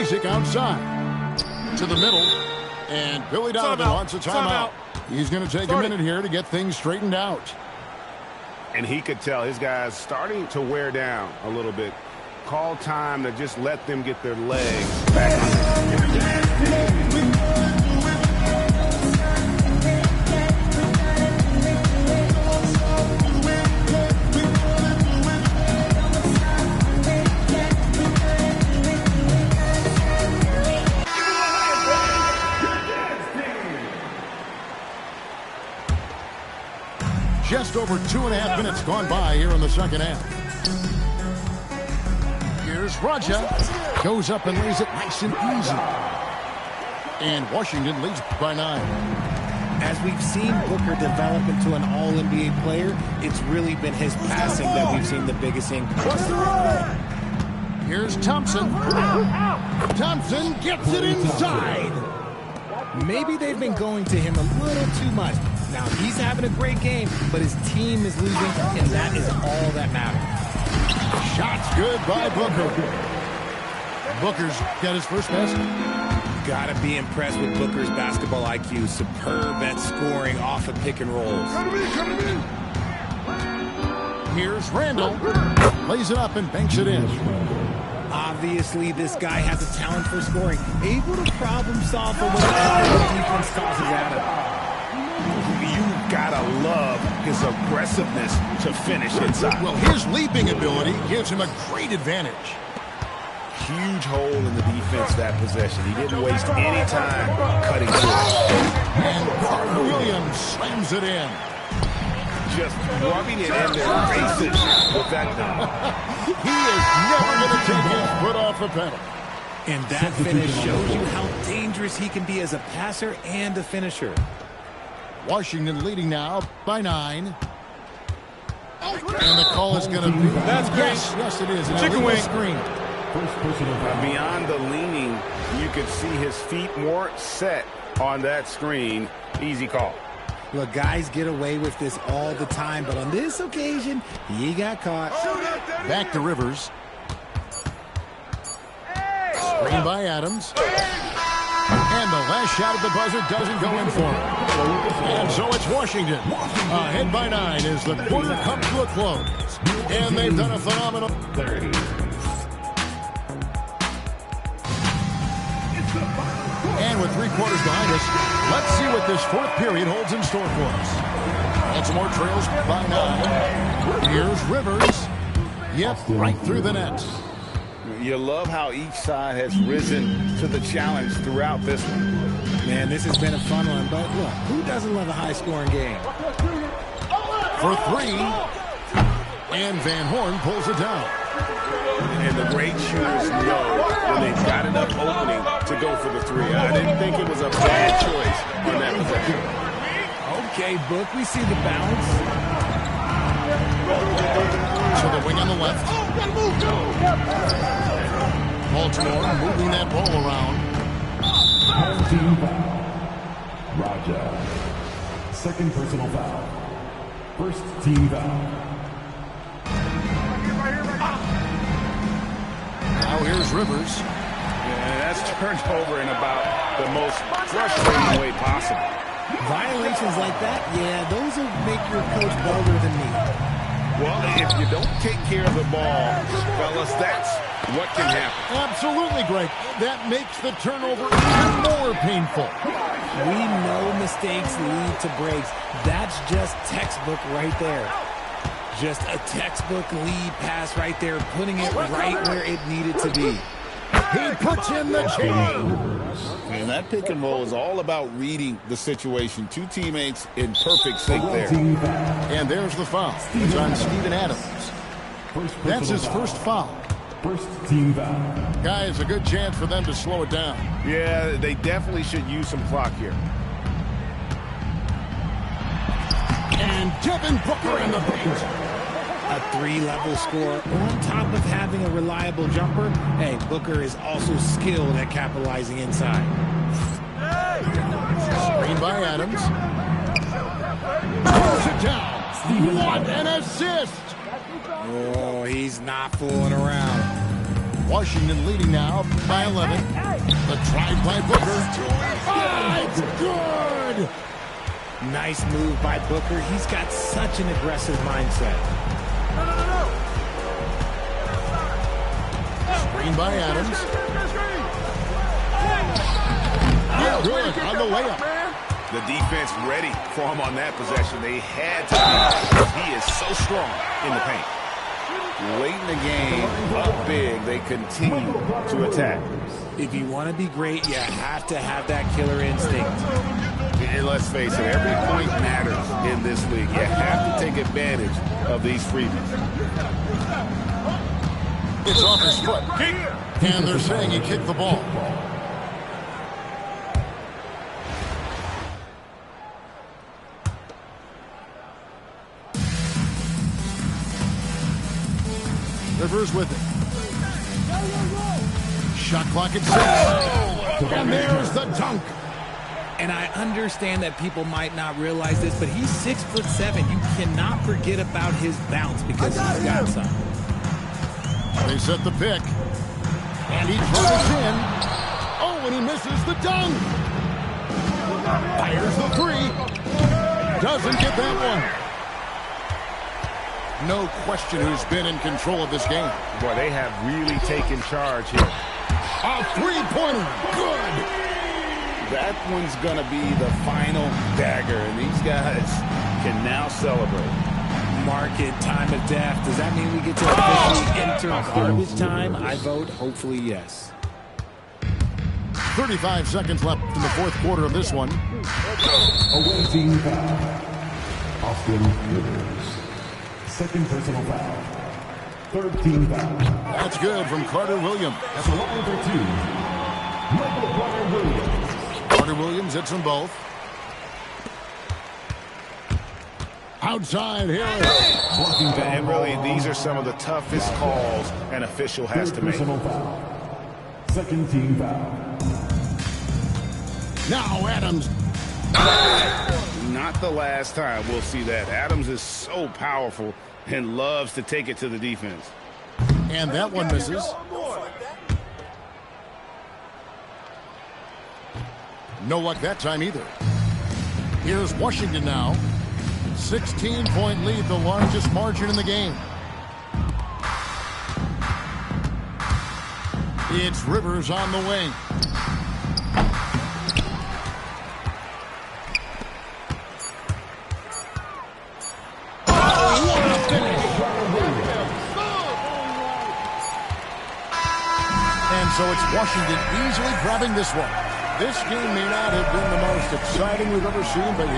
Isaac outside. To the middle. And Billy Donovan wants a timeout. He's going to take a minute here to get things straightened out. And he could tell his guys starting to wear down a little bit. Call time to just let them get their legs back under. Just over 2.5 minutes gone by here in the second half. Here's Raja. Goes up and lays it nice and easy. And Washington leads by 9. As we've seen Booker develop into an all-NBA player, it's really been his passing that we've seen the biggest increase. Here's Thompson. Thompson gets it inside. Maybe they've been going to him a little too much. Now, he's having a great game, but his team is losing, and that is all that matters. Shots good by Booker. Booker's got his first basket. Gotta be impressed with Booker's basketball IQ. Superb at scoring off of pick and rolls. Here's Randall. Lays it up and banks it in. Obviously, this guy has a talent for scoring. Able to problem solve for whatever the defense tosses at him. You gotta love his aggressiveness to finish inside. Well, his leaping ability gives him a great advantage. Huge hole in the defense that possession. He didn't waste any time cutting through. And Carter Williams slams it in. Just rubbing it in their faces with that dunk. He is never going to take his foot off the pedal. And that finish shows you how dangerous he can be as a passer and a finisher. Washington leading now by 9. And the call is going to be... That's great. Yes, it is. Chicken wing. Screen. Beyond the leaning, you could see his feet more set on that screen. Easy call. Look, guys get away with this all the time, but on this occasion, he got caught. Back to Rivers. Screen by Adams. And the last shot at the buzzer doesn't go in for him. And so it's Washington. Ahead by 9 as the quarter comes to a close. And they've done a phenomenal... 30. And with 3 quarters behind us, let's see what this fourth period holds in store for us. Baltimore trails by 9. Here's Rivers. Yep, right through the net. You love how each side has risen to the challenge throughout this one. Man, this has been a fun one, but look, who doesn't love a high-scoring game? For 3. And Van Horn pulls it down. And the great shooters know when they've got enough opening to go for the 3. I didn't think it was a bad choice on that possession. Okay, Book, we see the bounce. To the wing on the left. Baltimore moving that ball around. Team foul. Raja. Second personal foul. First team foul. Now here's Rivers. Yeah, that's turned over in about the most frustrating way possible. Violations like that, yeah, those will make your coach bolder than me. Well, if you don't take care of the ball, fellas, that's what can happen. Absolutely, Greg. That makes the turnover even more painful. We know mistakes lead to breaks. That's just textbook right there. Just a textbook lead pass right there, putting it right where it needed to be. He puts in the change. And that pick and roll is all about reading the situation. Two teammates in perfect sync there. And there's the foul. It's on Steven Adams. That's his first foul. First team foul. Guys, a good chance for them to slow it down. Yeah, they definitely should use some clock here. And Devin Booker in the paint. A three-level score on top of having a reliable jumper. Hey, Booker is also skilled at capitalizing inside. Screen by Adams. Pulls it down. What an assist! Oh, he's not fooling around. Washington leading now by 11. The drive by Booker. Oh, it's good! Nice move by Booker. He's got such an aggressive mindset. Screen by Adams. Good on the layup. The defense ready for him on that possession. They had to. He is so strong in the paint. Late in the game, up big, they continue to attack. If you want to be great, you have to have that killer instinct. And let's face it, every point matters in this league. You have to take advantage of these freebies. It's off his foot. And they're saying he kicked the ball. Rivers with it. Shot clock at 6. And there's the dunk. And I understand that people might not realize this, but he's 6'7". You cannot forget about his bounce because he's got some. They set the pick. And he drives in. Oh, and he misses the dunk. Fires the three. Doesn't get that one. No question who's been in control of this game. Boy, they have really taken charge here. A three-pointer. Good. That one's going to be the final dagger, and these guys can now celebrate. Market time of death. Does that mean we get to officially enter garbage time? I vote hopefully yes. 35 seconds left in the fourth quarter of this one. Away team foul. Austin Rivers. Second personal foul. Third team foul. That's good from Carter Williams. That's a line for 2. Michael Carter Williams. Carter Williams hits them both. Outside here. And really, these are some of the toughest calls an official has to make. Foul. Second team foul. Now Adams. Not the last time we'll see that. Adams is so powerful and loves to take it to the defense. And that one misses. No luck that time either. Here's Washington now. 16-point lead, the largest margin in the game. It's Rivers on the wing. Oh, what a finish! And so it's Washington easily grabbing this one. This game may not have been the most exciting we've ever seen, but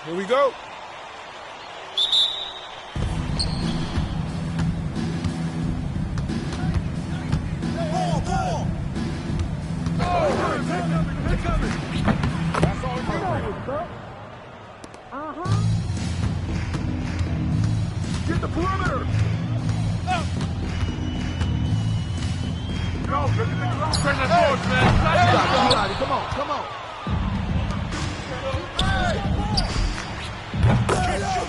Here we go. Get the perimeter. Go, look at the ground. Bring the doors, man. You got it. Come on, come on.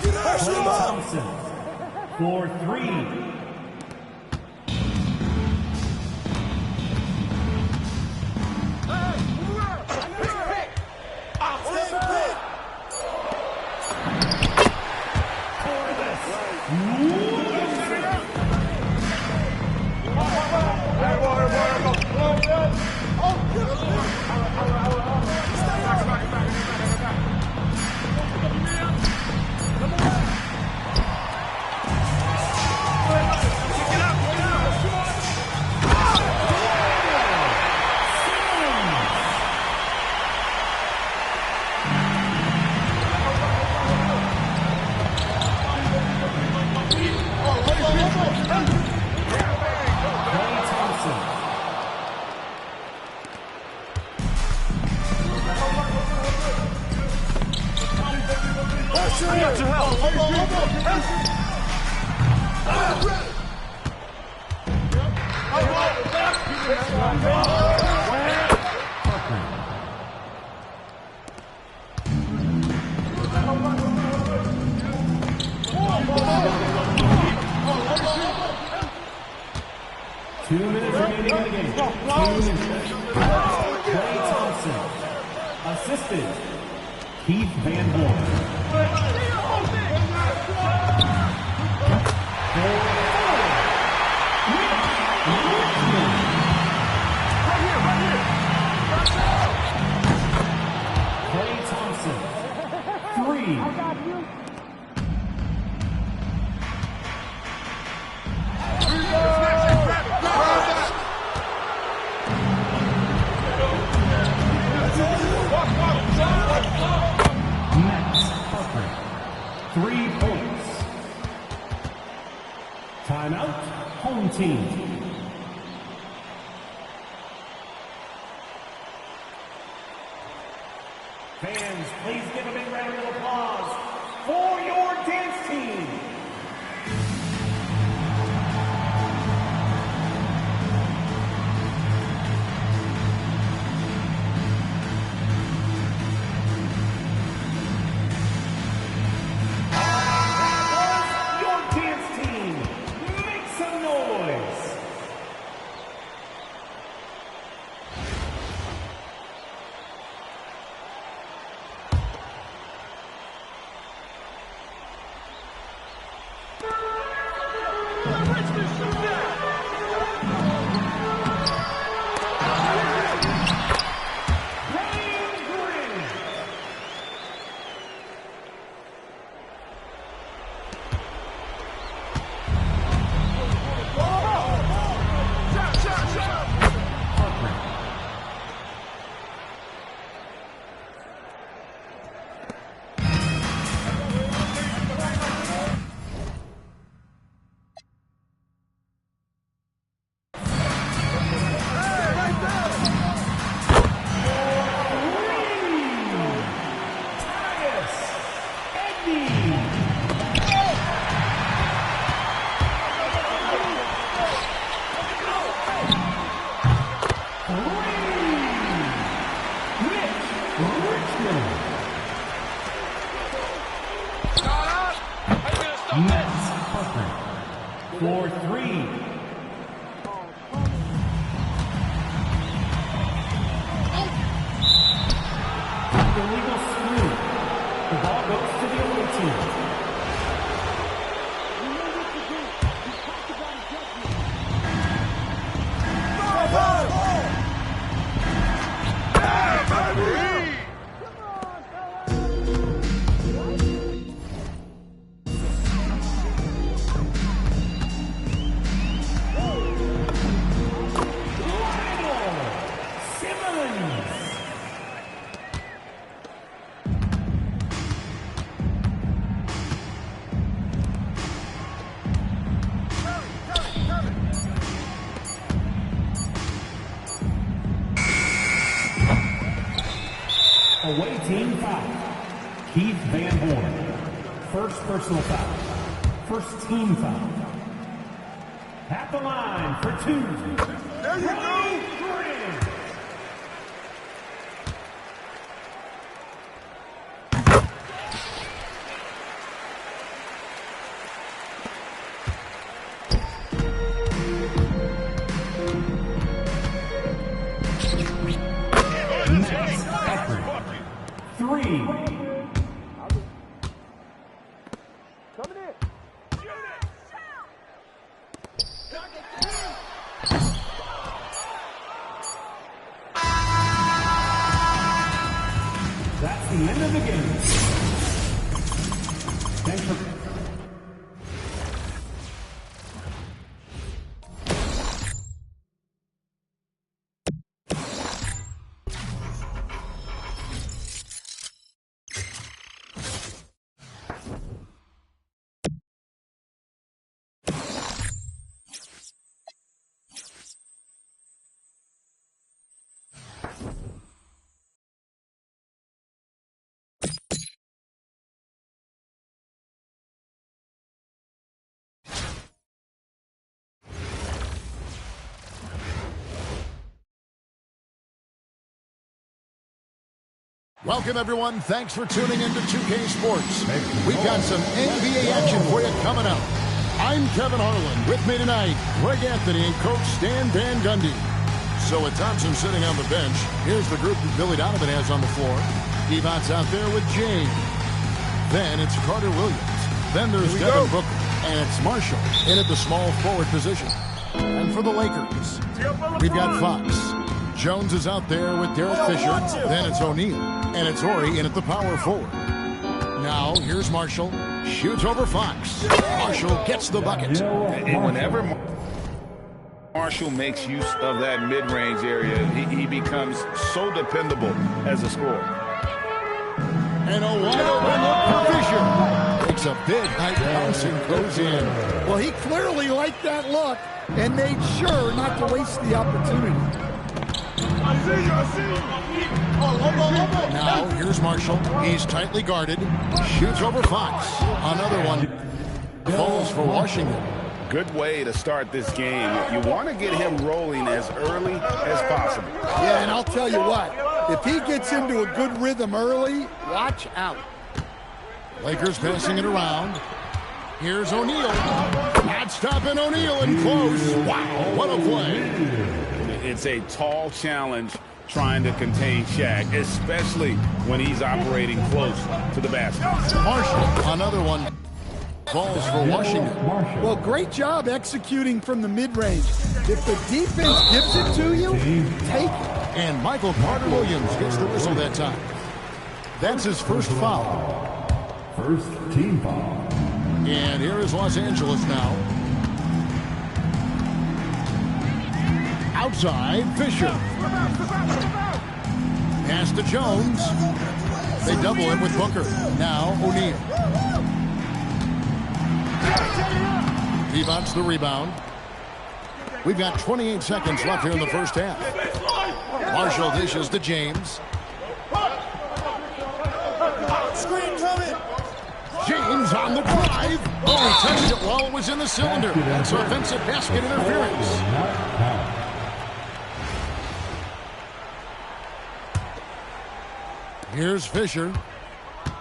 Clay Thompson for 3. Fans, please give a big round of applause for your dance team. Your dance team, make some noise. For 3. Illegal screw. The ball goes to the away team. Van Horn. First personal foul. First team foul. At the line for two. There you go. That's the end of the game. Thanks for... Welcome, everyone. Thanks for tuning in to 2K Sports. We've got some NBA action for you coming up. I'm Kevin Harlan. With me tonight, Greg Anthony and Coach Stan Van Gundy. So with Thompson sitting on the bench, here's the group that Billy Donovan has on the floor. Devon's out there with James. Then it's Carter Williams. Then there's Devin Booker. And it's Marshall in at the small forward position. And for the Lakers, we've got Fox. Jones is out there with Derek Fisher. Then it's O'Neal. And it's Ori in at the power forward. Now, here's Marshall. Shoots over Fox. Marshall gets the bucket. And whenever Marshall makes use of that mid-range area, he becomes so dependable as a scorer. And a wide open look for Fisher. Takes a big height bounce and goes in. Well, he clearly liked that look and made sure not to waste the opportunity. Now, here's Marshall. He's tightly guarded. Shoots over Fox. Another one falls for Washington. Good way to start this game. You want to get him rolling as early as possible. Yeah, and I'll tell you what. If he gets into a good rhythm early, watch out. Lakers passing it around. Here's O'Neal. Not stopping O'Neal in close. Wow, what a play. It's a tall challenge trying to contain Shaq, especially when he's operating close to the basket. Marshall, another one. Falls for Washington. Well, great job executing from the mid-range. If the defense gives it to you, take it. And Michael Carter Williams gets the whistle that time. That's his first foul. First team foul. And here is Los Angeles now. Outside, Fisher. Pass to Jones. They double him with Booker. Now O'Neal. He wants the rebound. We've got 28 seconds left here in the first half. Marshall dishes to James. Screen coming. James on the drive. Oh, he touched it while it was in the cylinder. That's offensive basket interference. Here's Fisher.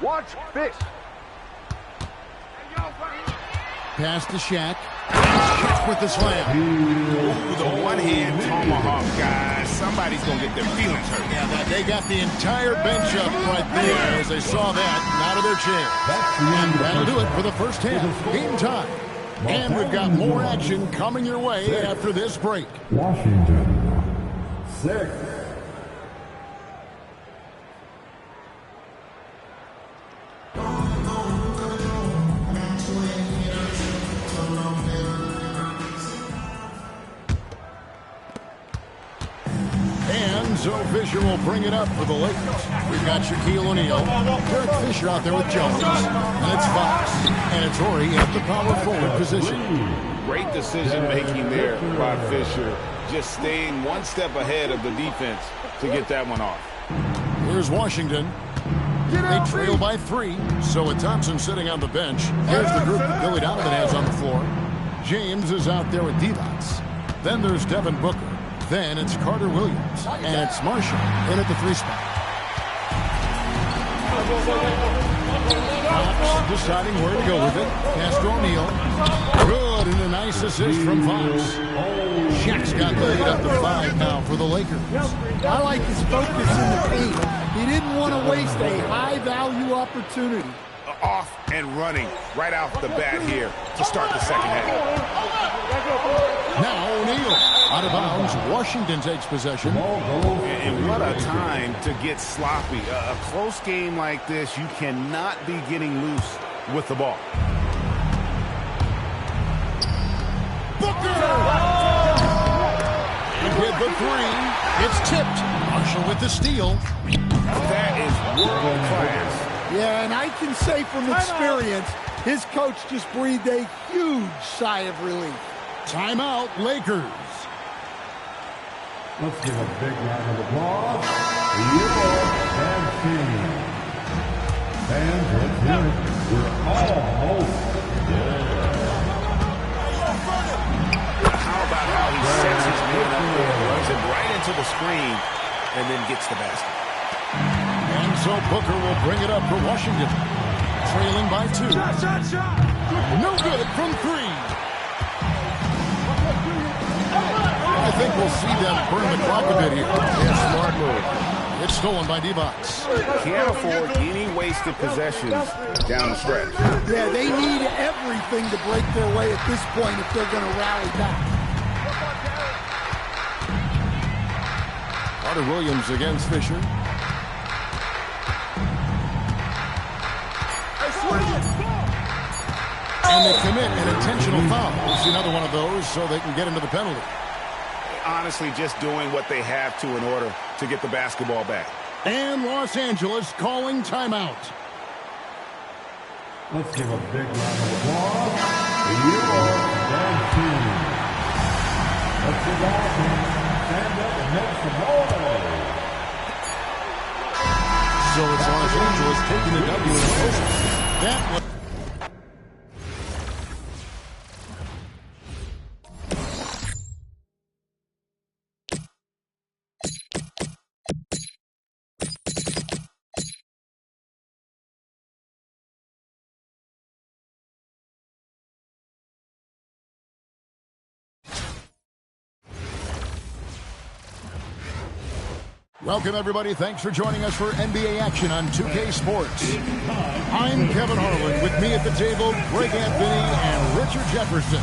Watch Fish. Pass to Shaq. Shaq with the slam. Ooh, the one-hand tomahawk, guys. Somebody's going to get their feelings hurt. Yeah, they got the entire bench up right there as they saw that out of their chair. And that'll do it for the first half. Game time. And we've got more action coming your way after this break. Washington, 6. So Fisher will bring it up for the Lakers. We've got Shaquille O'Neal, Derek Fisher out there with Jones, and it's Fox, and it's Ori at the power forward position. Great decision-making there by Fisher, just staying one step ahead of the defense to get that one off. Here's Washington. They trail by 3. So with Thompson sitting on the bench, here's the group that Billy Donovan has on the floor. James is out there with Divac. Then there's Devin Booker. Then it's Carter Williams. And it's Marshall in at the 3 spot. Fox deciding where to go with it. Pass to O'Neal. Good, and a nice assist from Fox. Shaq's got the lead up to 5 now for the Lakers. I like his focus in the paint. He didn't want to waste a high-value opportunity. Off and running right off the bat here to start the second half. Now O'Neal. Out of bounds. Washington takes possession. And what a time to get sloppy. A close game like this, you cannot be getting loose with the ball. Booker! And with the 3, it's tipped. Marshall with the steal. That is world class. Yeah, and I can say from experience, his coach just breathed a huge sigh of relief. Timeout, Lakers. Let's give a big round of applause for your fans team. Fans, let's hear it. We're almost there. How about how he sets his man up there, runs it right into the screen, and then gets the basket. And so Booker will bring it up for Washington. Trailing by 2. No good from 3. I think we'll see them burn the clock a bit here. Yeah, smart move. It's stolen by Divac. Can't afford any wasted possessions down the stretch. Yeah, they need everything to break their way at this point if they're going to rally back. Carter Williams against Fisher. And they commit an intentional foul. We'll see another one of those so they can get into the penalty. Honestly, just doing what they have to in order to get the basketball back. And Los Angeles calling timeout. Let's give a big round of applause for your fans team. Let's give all teams stand up and make some noise. So it's Los Angeles taking the W in the post. That was Welcome, everybody. Thanks for joining us for NBA action on 2K Sports. I'm Kevin Harlan. With me at the table, Greg Anthony and Richard Jefferson.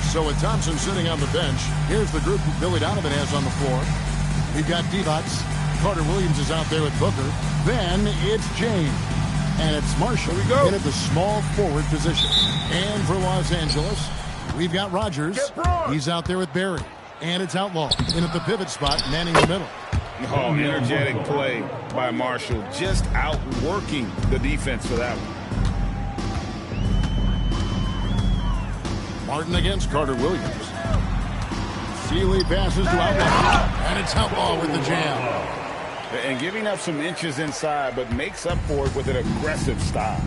So with Thompson sitting on the bench, here's the group that Billy Donovan has on the floor. We've got Divac. Carter Williams is out there with Booker. Then it's James. And it's Marshall in at the small forward position. And for Los Angeles, we've got Rogers. He's out there with Barry. And it's Outlaw in at the pivot spot, manning the middle. Oh, energetic play by Marshall. Just outworking the defense for that one. Martin against Carter Williams. Sealy passes to Outlaw. And it's Outlaw with the jam. And giving up some inches inside, but makes up for it with an aggressive style.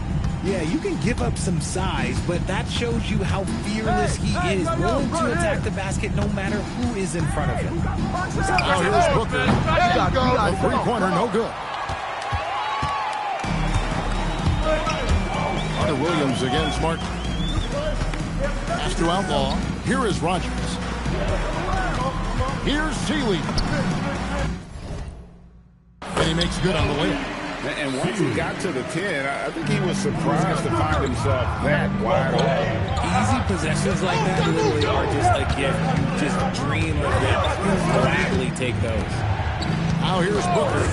Yeah, you can give up some size, but that shows you how fearless he is, willing to attack the basket no matter who is in front of him. Now here's Booker. A three-pointer, no good. Carter Williams against Martin. Pass to Outlaw. Here is Rogers. Here's Sealy. And he makes good on the layup. And once he got to the 10, I think he was surprised to find himself that wide open. Easy possessions like that literally are just a gift. You just dream of them. Gladly take those. Now here's Booker.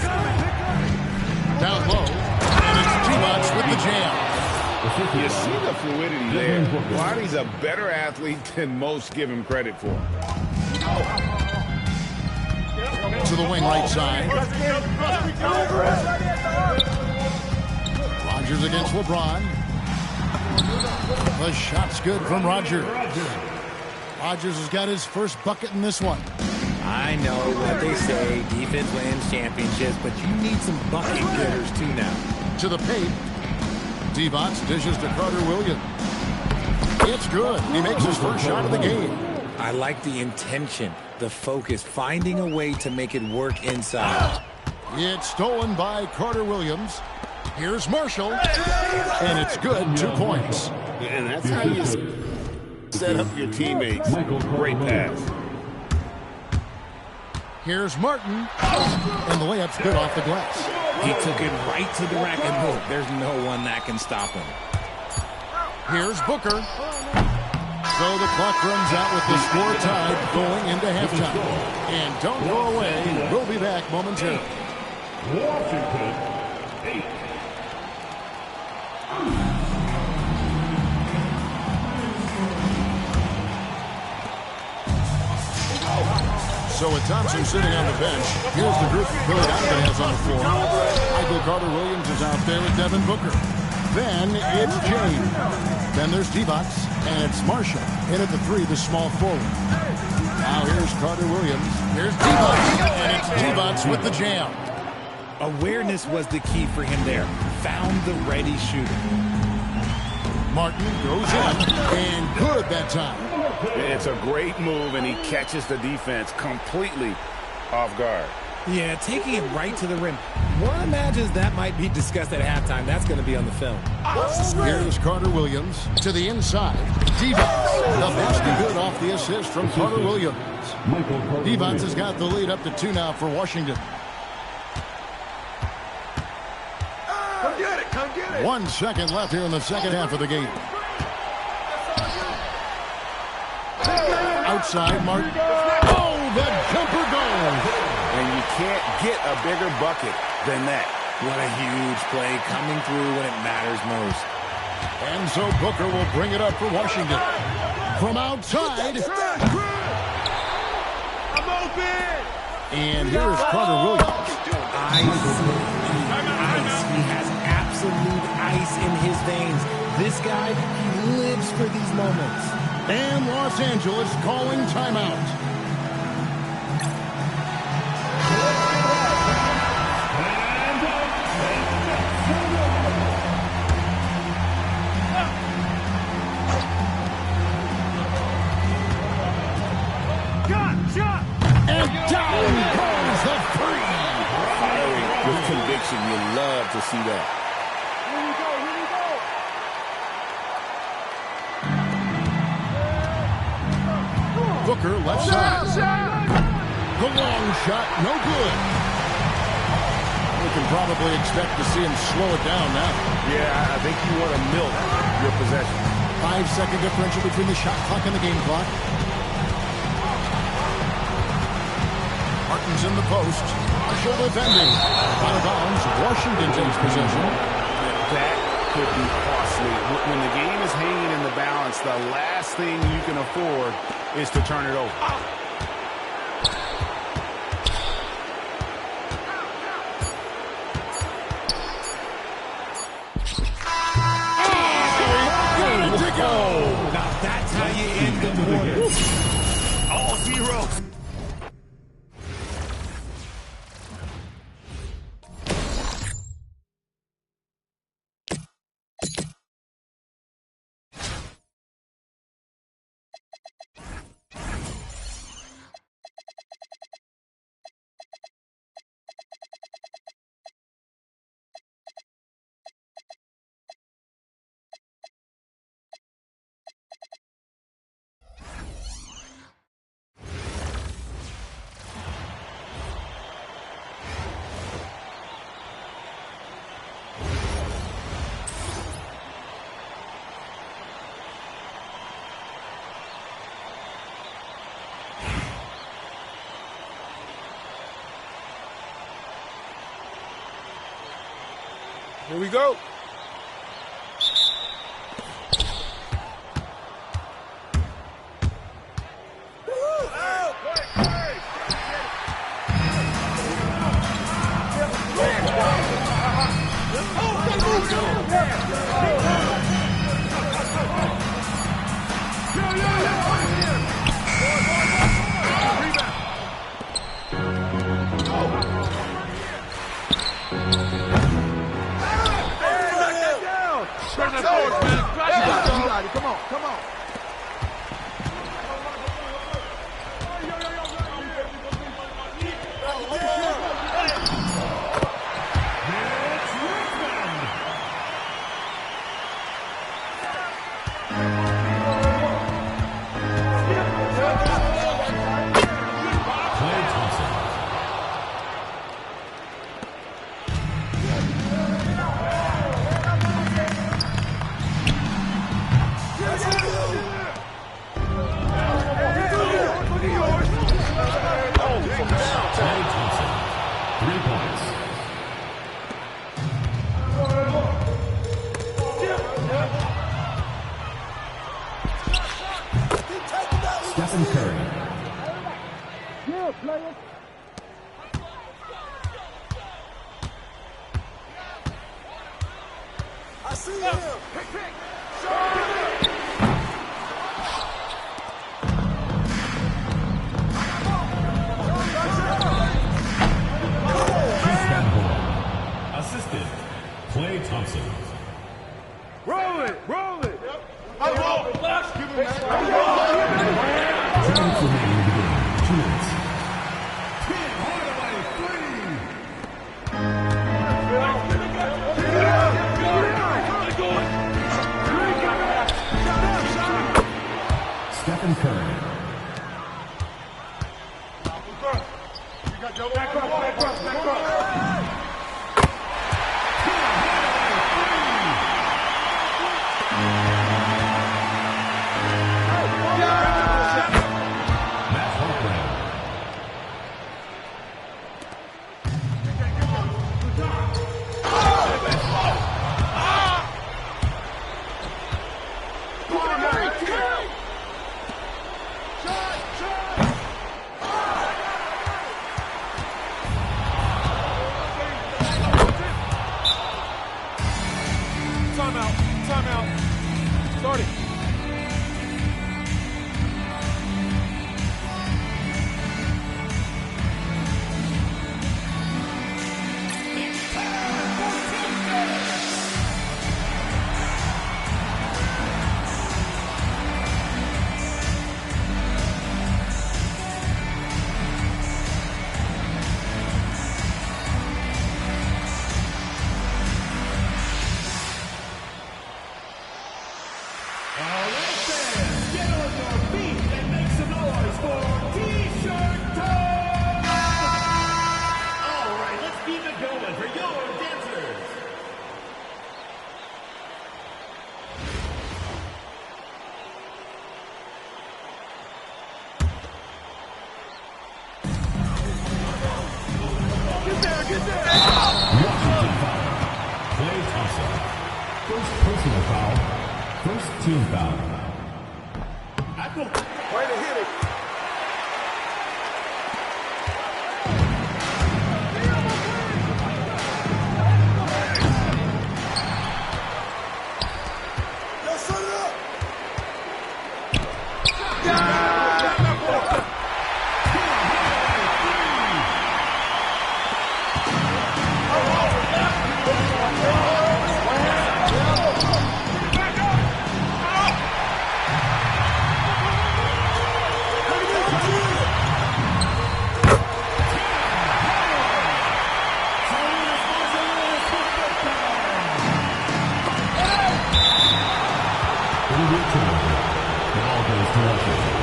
Down low. And it's Divac with the jam. You see the fluidity there. Roddy's a better athlete than most give him credit for. To the wing right side. Rogers against LeBron. The shot's good from Rogers. Rogers has got his first bucket in this one. I know what they say, defense wins championships, but you need some bucket getters too now. To the paint. Divac dishes to Carter Williams. It's good. He makes his first shot of the game. I like the intention, the focus, finding a way to make it work inside. It's stolen by Carter Williams. Here's Marshall. And it's good. 2 points. And that's how you set up your teammates. Great pass. Here's Martin. And the layup's good off the glass. He took it right to the rack and hook. There's no one that can stop him. Here's Booker. So the clock runs out with the score tied going into halftime. And don't go away. We'll be back momentarily. Washington, 8. So with Thompson sitting on the bench, here's the group Billy Donovan has on the floor. Michael Carter Williams is out there with Devin Booker. Then it's James. Then there's Divac, and it's Marshall. In at the 3, the small forward. Now here's Carter Williams. Here's Divac, and it's Divac with the jam. Awareness was the key for him there. Found the ready shooter. Martin goes in, and good that time. It's a great move, and he catches the defense completely off guard. Yeah, taking it right to the rim. One imagines that might be discussed at halftime. That's going to be on the film. Here's Carter Williams to the inside. Divac, the basket good off the assist from Carter Williams. Divac has got the lead up to 2 now for Washington. Come get it. 1 second left here in the second half of the game. Outside, Martin. Oh, the jumper goes. And you can't get a bigger bucket than that. What a huge play coming through when it matters most. And so Booker will bring it up for Washington. From outside. I'm open. And here is Carter Williams. Ice. He has absolute ice in his veins. This guy, he lives for these moments. And Los Angeles calling timeout. And down goes the 3. Firing with conviction. You love to see that. Booker left side. The long shot, no good. We can probably expect to see him slow it down now. Yeah, I think you want to milk your possession. 5-second differential between the shot clock and the game clock. Martin's in the post. Marshall defending. Out of bounds. Washington takes possession. That could be costly. When the game is hanging in the balance, the last thing you can afford is to turn it over. Good to go. Now that's how you end the quarter. All 0. Here we go. Stephen Curry. Yeah, player. I see him. Assistant, Klay Thompson. Roll it, roll it. Relax, give him that. 2 minutes remaining in the game. 2 minutes. Tim Hardaway, 3. Stephen Curry. Back up, back up, back up. Timeout. Start it. Washington foul. Klay Thompson. First personal foul. First team foul. Way to hit it. Yo, set it up. The ball goes to Washington.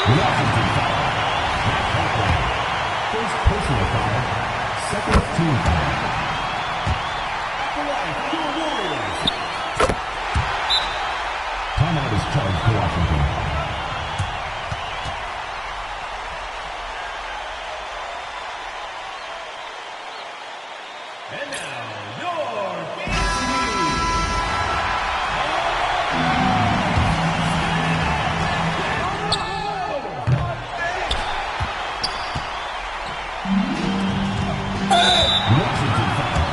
Washington foul. First personal foul. Second team foul. Timeout is charged to Washington. And now, your Washington foul.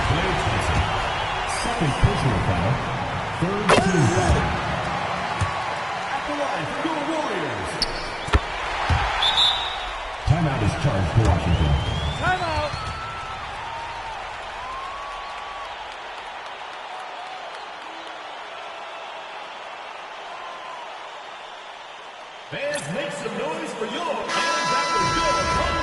Klay Thompson. Second personal foul. Third team foul. At the line for your Warriors. Timeout is charged to Washington. Timeout. Fans, make some noise for your, and that was good.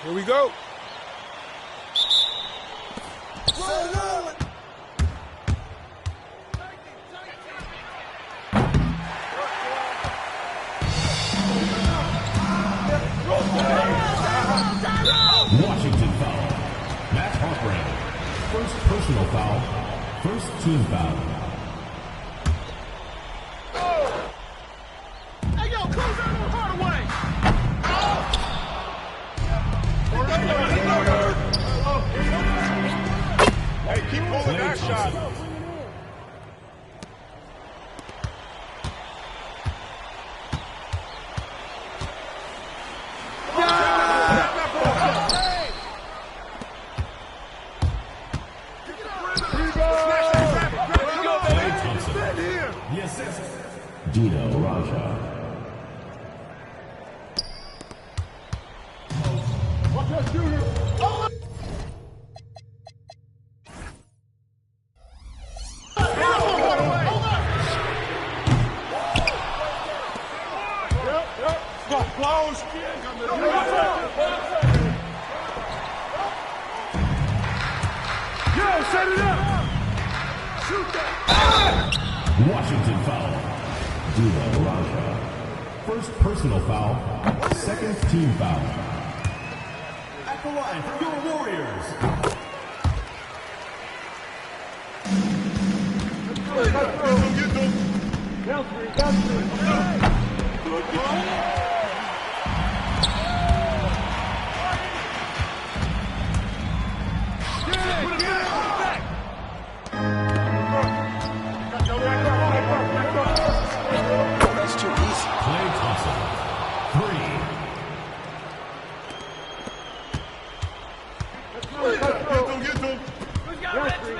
Here we go. Washington foul. Matt Harper. First personal foul. First team foul. Hey, yo, close that little Hardaway. Hey, keep pulling that shot. Dino Raja. Watch that shooter. Oh, close. Yo, set it up. Shoot that. Washington foul. Dino Raja. First personal foul. Second team foul. At the line for your Warriors. Down three. That's too easy. Clay Thompson. 3. Get to him.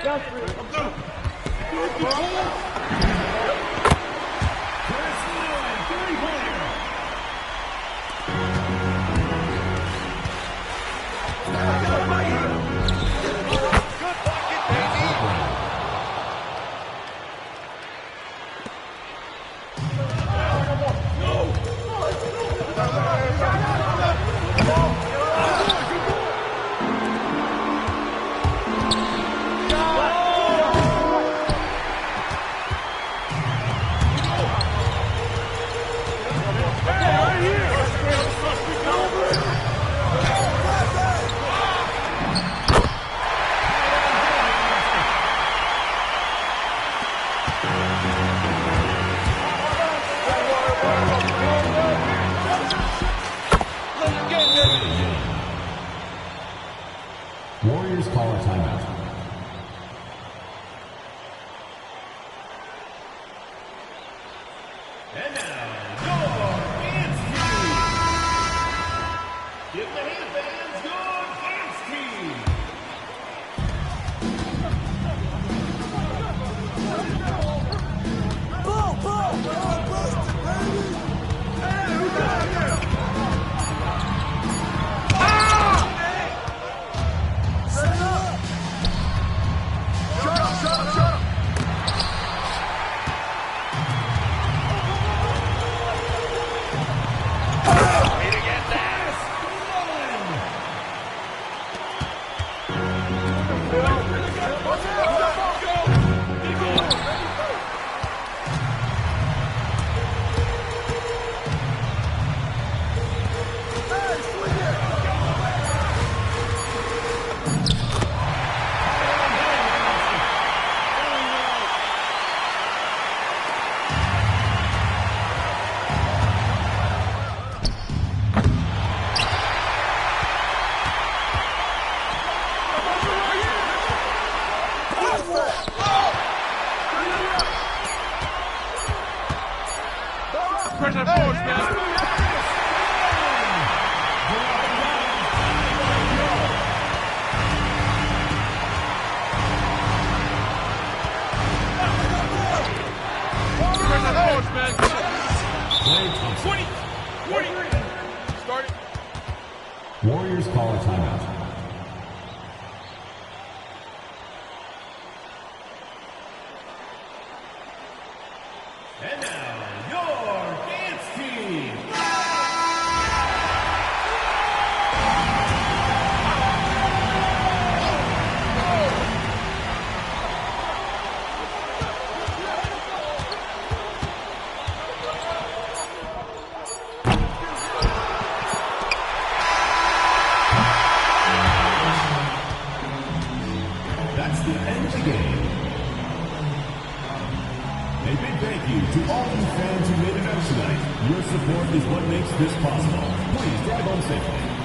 Down three. Chris Lloyd, 3-pointer. Warriors call a timeout. And now, your dance team. Give the hand fans your dance team. Warriors call a timeout. And now, your dance team. That's the end of the game. A big thank you to all you fans who made it out tonight. Your support is what makes this possible. Please drive home safely.